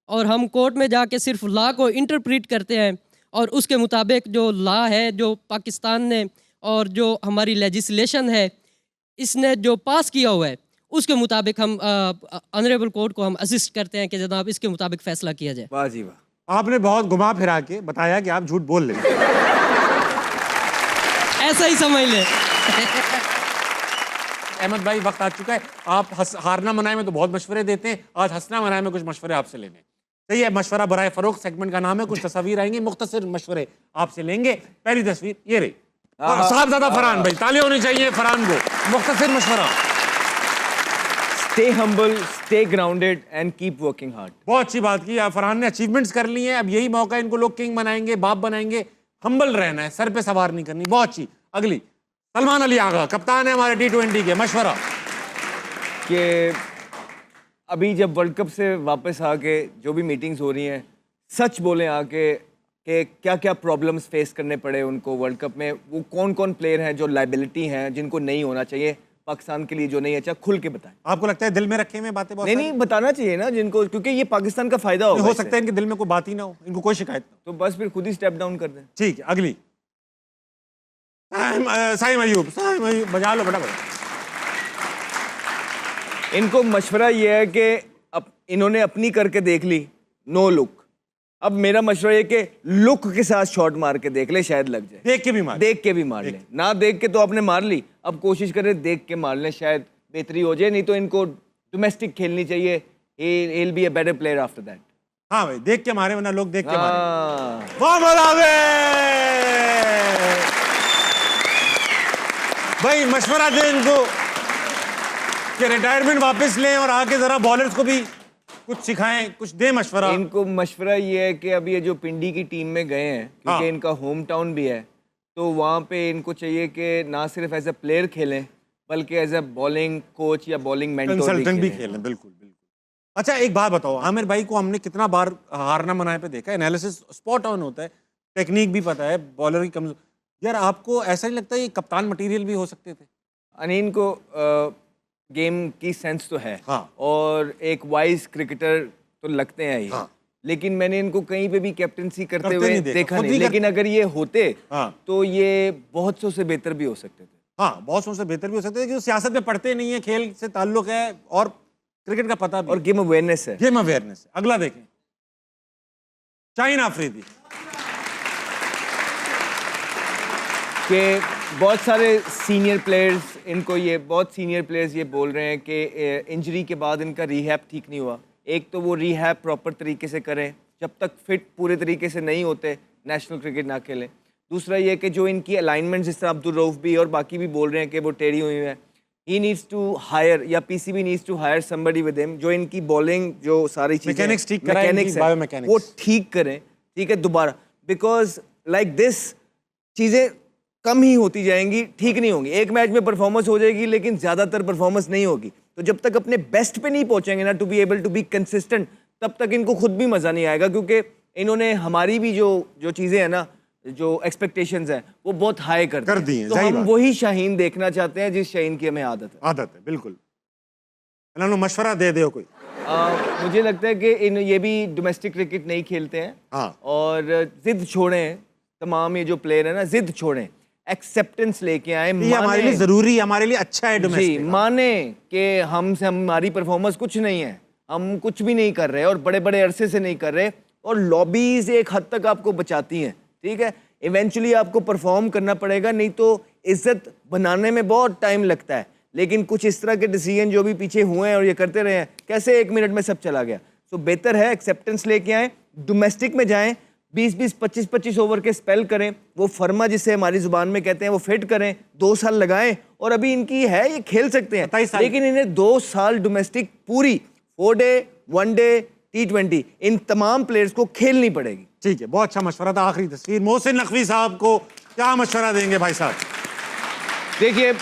और हम कोर्ट में जाके सिर्फ लॉ को इंटरप्रीट करते हैं, और उसके मुताबिक जो लॉ है, जो पाकिस्तान ने और जो हमारी लेजिस्लेशन है इसने जो पास किया हुआ है, उसके मुताबिक हम ऑनरेबल कोर्ट को हम असिस्ट करते हैं कि जनाब इसके मुताबिक फैसला किया जाए। वाह जी वाह। आपने बहुत घुमा फिरा के बताया कि आप झूठ बोल लेते। ऐसा ही समझ ले। अहमद भाई वक्त आ चुका है, आप हारना मनाए में तो बहुत मशवरे देते हैं, आज हंसना मनाए में कुछ मशवरे आपसे लेने हैं। सही है, मशवरा बराए फरोख सेगमेंट का नाम है। कुछ तस्वीर आएंगी, मुख्तसर मशवरे आपसे लेंगे। पहली तस्वीर ये रही, साहबजादा फरहान भाई, तालियां होनी चाहिए फरहान को। मुख्तसर मशवरा, stay humble, stay grounded and keep working hard. बहुत अच्छी बात की। फरहान ने अचीवमेंट्स कर ली हैं, अब यही मौका है, इनको लोग किंग बनाएंगे, बाप बनाएंगे। हम्बल रहना है, सर पे सवार नहीं करनी। बहुत अच्छी। अगली सलमान अली आगा, कप्तान है हमारे T20 के। मशवरा कि अभी जब वर्ल्ड कप से वापस आके जो भी मीटिंग्स हो रही हैं, सच बोलें आके कि क्या क्या प्रॉब्लम्स फेस करने पड़े उनको वर्ल्ड कप में। वो कौन कौन प्लेयर हैं जो लाइबिलिटी हैं, जिनको नहीं होना चाहिए पाकिस्तान के लिए, जो नहीं अच्छा, खुल के बताएं। आपको लगता है दिल में रखे हुए बातें बहुत नहीं सारी? नहीं बताना चाहिए ना जिनको, क्योंकि ये पाकिस्तान का फायदा होगा। हो सकता है इनके दिल में कोई बात ही ना हो, इनको कोई शिकायत ना तो बस फिर खुद ही स्टेप डाउन कर दें। ठीक है, अगली साइम अयूब। साइम अयूब बजा लो बड़ा। इनको मशवरा ये है कि अब इन्होंने अपनी करके देख ली, नो लुक। अब मेरा मशवरा ये कि लुक के साथ शॉट मार के देख ले, शायद लग जाए। देख के भी मार, देख के भी मार ले। ना देख के तो आपने मार ली, अब कोशिश करें देख के मार लें, शायद बेहतरी हो जाए। नहीं तो इनको डोमेस्टिक खेलनी चाहिए। he'll be a better player after that। हाँ भाई, देख के मारे, वरना लोग देख के मारे। हाँ। वाह मलावे भाई, मशवरा दे इनको कि रिटायरमेंट वापस लें और आके जरा बॉलर्स को भी कुछ सिखाएं, कुछ दे मशवरा। इनको मशवरा ये है कि अब ये जो पिंडी की टीम में गए हैं, क्योंकि इनका होम टाउन भी है, तो वहाँ पे इनको चाहिए कि ना सिर्फ एज ए प्लेयर खेलें, बल्कि एज ए बॉलिंग कोच या बॉलिंग मेंटर कंसल्टेंट भी खेलें। बिल्कुल बिल्कुल। अच्छा एक बात बताओ, आमिर भाई को हमने कितना बार हारना मनाए पे देखा है, एनालिसिस स्पॉट ऑन होता है, टेक्निक भी पता है, बॉलर की कमजोर। यार आपको ऐसा नहीं लगता ये कप्तान मटेरियल भी हो सकते थे? अनिल को गेम की सेंस तो है, हाँ। और एक वाइज क्रिकेटर तो लगते हैं ही, हाँ। लेकिन मैंने इनको कहीं पे भी कैप्टनसी करते करते हुए नहीं देखा, देखा खुद नहीं। भी लेकिन अगर ये होते हाँ। तो ये बहुत सौ से बेहतर भी हो सकते थे। हाँ, बहुत से बेहतर भी हो सकते हैं, क्योंकि सियासत में पढ़ते नहीं है, खेल से ताल्लुक है और क्रिकेट का पता भी और गेम अवेयरनेस है। Game awareness. अगला देखें, शाहीन आफरीदी। कि बहुत सारे सीनियर प्लेयर्स बहुत सीनियर प्लेयर्स ये बोल रहे हैं कि इंजरी के बाद इनका रीहैब ठीक नहीं हुआ। एक तो वो रीहैब प्रॉपर तरीके से करें, जब तक फिट पूरे तरीके से नहीं होते नेशनल क्रिकेट ना खेलें। दूसरा ये कि जो इनकी अलाइनमेंट, जिस तरह अब्दुल रऊफ भी और बाकी भी बोल रहे हैं कि वो टेढ़ी हुई है, ही नीड्स टू हायर या PCB needs to hire somebody with him, जो इनकी बॉलिंग जो सारी चीजें Mechanics ठीक कराएं, इनकी biomechanics। वो ठीक करें, ठीक है दोबारा, बिकॉज लाइक दिस चीज़ें कम ही होती जाएंगी, ठीक नहीं होंगी। एक मैच में परफॉर्मेंस हो जाएगी लेकिन ज़्यादातर परफॉर्मेंस नहीं होगी। तो जब तक अपने बेस्ट पे नहीं पहुंचेंगे ना, to be able to be consistent, तब तक इनको खुद भी मज़ा नहीं आएगा, क्योंकि इन्होंने हमारी भी जो चीज़ें हैं ना, जो एक्सपेक्टेशंस हैं, वो बहुत हाई कर दी हैं। तो सही हम बात। वही शाहीन देखना चाहते हैं जिस शाहीन की हमें आदत आदत है, बिल्कुल। इन्होंने मशवरा दे दो कोई। मुझे लगता है कि ये भी डोमेस्टिक क्रिकेट नहीं खेलते हैं। हाँ। और जिद छोड़ें, तमाम ये जो प्लेयर है ना, जिद छोड़ें, एक्सेप्टेंस लेके आए। ये हमारे लिए जरूरी, हमारे लिए अच्छा है जी, डोमेस्टिक। माने कि हमारी परफॉर्मेंस कुछ नहीं है, हम कुछ भी नहीं कर रहे और बड़े बड़े अरसे से नहीं कर रहे, और लॉबीज एक हद तक आपको बचाती हैं, ठीक है। इवेंचुअली आपको परफॉर्म करना पड़ेगा, नहीं तो इज्जत बनाने में बहुत टाइम लगता है। लेकिन कुछ इस तरह के डिसीजन जो भी पीछे हुए हैं और ये करते रहे हैं, कैसे 1 मिनट में सब चला गया। तो बेहतर है एक्सेप्टेंस लेके आएँ, डोमेस्टिक में जाएँ, 20-20, 25-25 ओवर के स्पेल करें, वो फर्मा जिसे हमारी जुबान में कहते हैं वो फिट करें, 2 साल लगाएं, और अभी इनकी है, ये खेल सकते हैं, लेकिन इन्हें 2 साल डोमेस्टिक पूरी 4 डे, 1 डे, T20 इन तमाम प्लेयर्स को खेलनी पड़ेगी। ठीक है, बहुत अच्छा मशवरा था। आखिरी तस्वीर, मोहसिन नकवी साहब को क्या मशवरा देंगे भाई साहब? देखिए,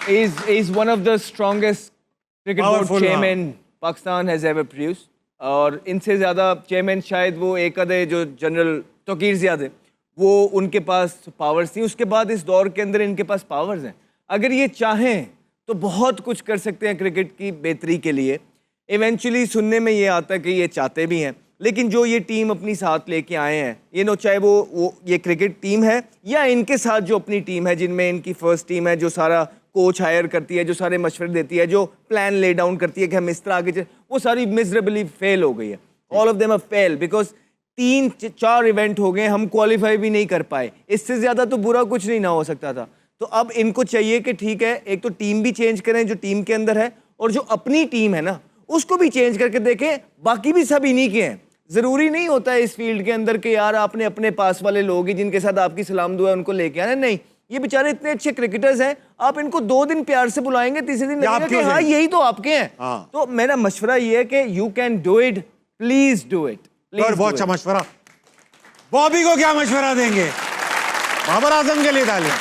is one of the strongest cricket board Powerful, chairman Pakistan has ever produced, और इनसे ज़्यादा चेयरमैन शायद वो एक आधे जो जनरल तौकीर ज़ियाद है, वो उनके पास पावर्स थी। उसके बाद इस दौर के अंदर इनके पास पावर्स हैं, अगर ये चाहें तो बहुत कुछ कर सकते हैं क्रिकेट की बेहतरी के लिए। इवेंचुअली सुनने में ये आता है कि ये चाहते भी हैं, लेकिन जो ये टीम अपनी साथ लेके आए हैं, ये नो चाहे वो ये क्रिकेट टीम है या इनके साथ जो अपनी टीम है, जिनमें इनकी फर्स्ट टीम है, जो सारा कोच हायर करती है, जो सारे मशवरे देती है, जो प्लान ले डाउन करती है कि हम इस तरह आगे चल, वो सारी मिजरेबली फेल हो गई है। All of them are fail because 3-4 event हो गए, हम क्वालिफाई भी नहीं कर पाए। इससे ज़्यादा तो बुरा कुछ नहीं ना हो सकता था। तो अब इनको चाहिए कि ठीक है, एक तो टीम भी चेंज करें जो टीम के अंदर है, और जो अपनी टीम है ना उसको भी चेंज करके देखें। बाकी भी सब इन्हीं के हैं, ज़रूरी नहीं होता है इस फील्ड के अंदर कि यार आपने अपने पास वाले लोग ही जिनके साथ आपकी सलाम दुआ उनको लेके आना। नहीं, ये बेचारे इतने अच्छे क्रिकेटर्स हैं, आप इनको 2 दिन प्यार से बुलाएंगे, तीसरे दिन लगेगा कि हाँ यही तो आपके हैं। हाँ। तो मेरा मशवरा ये है कि you can do it, please do it. बहुत अच्छा मशवरा। बॉबी को क्या मशवरा देंगे? बाबर आजम के लिए डालिए।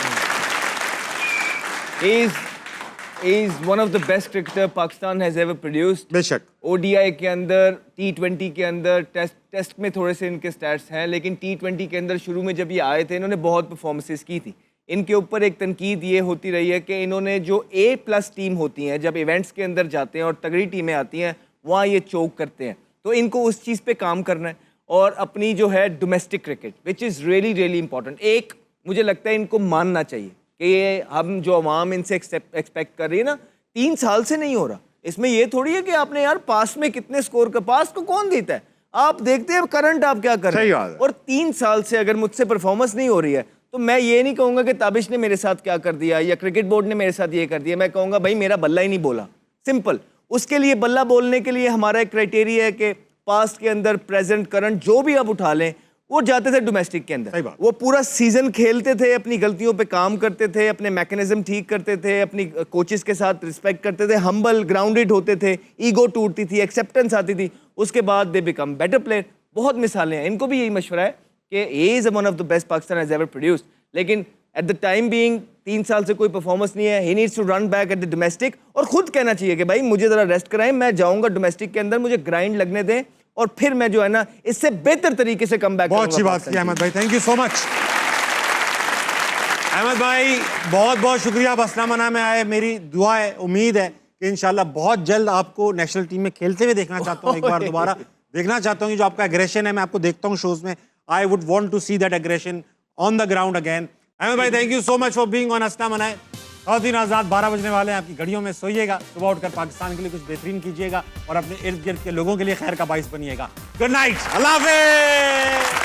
is one of the best cricketer Pakistan has ever produced. बेशक। ODI के अंदर, T20 के अंदर, टेस्ट में थोड़े से इनके स्टैट्स हैं, लेकिन T20 के अंदर शुरू में जब ये आए थे इन्होंने बहुत परफॉर्मेंसेस की थी। इनके ऊपर एक तनकीद ये होती रही है कि इन्होंने जो A+ टीम होती हैं, जब इवेंट्स के अंदर जाते हैं और तगड़ी टीमें आती हैं, वहाँ ये चोक करते हैं। तो इनको उस चीज़ पे काम करना है, और अपनी जो है domestic cricket which is really really important, एक मुझे लगता है इनको मानना चाहिए कि ये हम जो अवाम इनसे एक्सपेक्ट कर रही है ना, 3 साल से नहीं हो रहा। इसमें ये थोड़ी है कि आपने यार पास में कितने स्कोर का, पास को कौन देता है, आप देखते हैं करंट आप क्या कर रहे हैं। और 3 साल से अगर मुझसे परफॉर्मेंस नहीं हो रही है, तो मैं ये नहीं कहूँगा कि ताबिश ने मेरे साथ क्या कर दिया या क्रिकेट बोर्ड ने मेरे साथ ये कर दिया। मैं कहूँगा भाई मेरा बल्ला ही नहीं बोला, सिंपल। उसके लिए बल्ला बोलने के लिए हमारा एक क्राइटेरिया है कि पास्ट के अंदर, प्रेजेंट, करंट जो भी आप उठा लें, वो जाते थे डोमेस्टिक के अंदर, वो पूरा सीजन खेलते थे, अपनी गलतियों पे काम करते थे, अपने मैकेनिज्म ठीक करते थे, अपनी कोचेस के साथ रिस्पेक्ट करते थे, हम्बल ग्राउंडेड होते थे, ईगो टूटती थी, एक्सेप्टेंस आती थी, उसके बाद दे बिकम बेटर प्लेयर। बहुत मिसालें हैं। इनको भी यही मशवरा है कि he is one of the best Pakistan has ever produced, लेकिन एट द टाइम बीइंग 3 साल से कोई परफॉर्मेंस नहीं है। he needs to run back at the domestic, और खुद कहना चाहिए कि भाई मुझे ज़रा रेस्ट कराएं, मैं जाऊंगा डोमेस्टिक के अंदर, मुझे ग्राइंड लगने दें, और फिर मैं जो है ना इससे बेहतर तरीके से कम बैक। बहुत अच्छी बात की अहमद भाई, thank you so much. Ahmed भाई बहुत बहुत शुक्रिया, आप असलामना में आए। मेरी दुआ है, उम्मीद है कि इंशाल्लाह बहुत जल्द आपको नेशनल टीम में खेलते हुए देखना चाहता हूँ, एक बार दोबारा देखना चाहता हूँ। जो आपका एग्रेशन है, मैं आपको देखता हूँ शोज में, I would want to see that aggression on the ground again. Ahmed भाई thank you so much for being on असलामना। खातिन आज़ाद 12 बजने वाले हैं, आपकी घड़ियों में सोइएगा, सुबह उठकर पाकिस्तान के लिए कुछ बेहतरीन कीजिएगा और अपने इर्द गिर्द के लोगों के लिए खैर का बाइस बनिएगा। गुड नाइट, अल्लाह हाफ़िज़।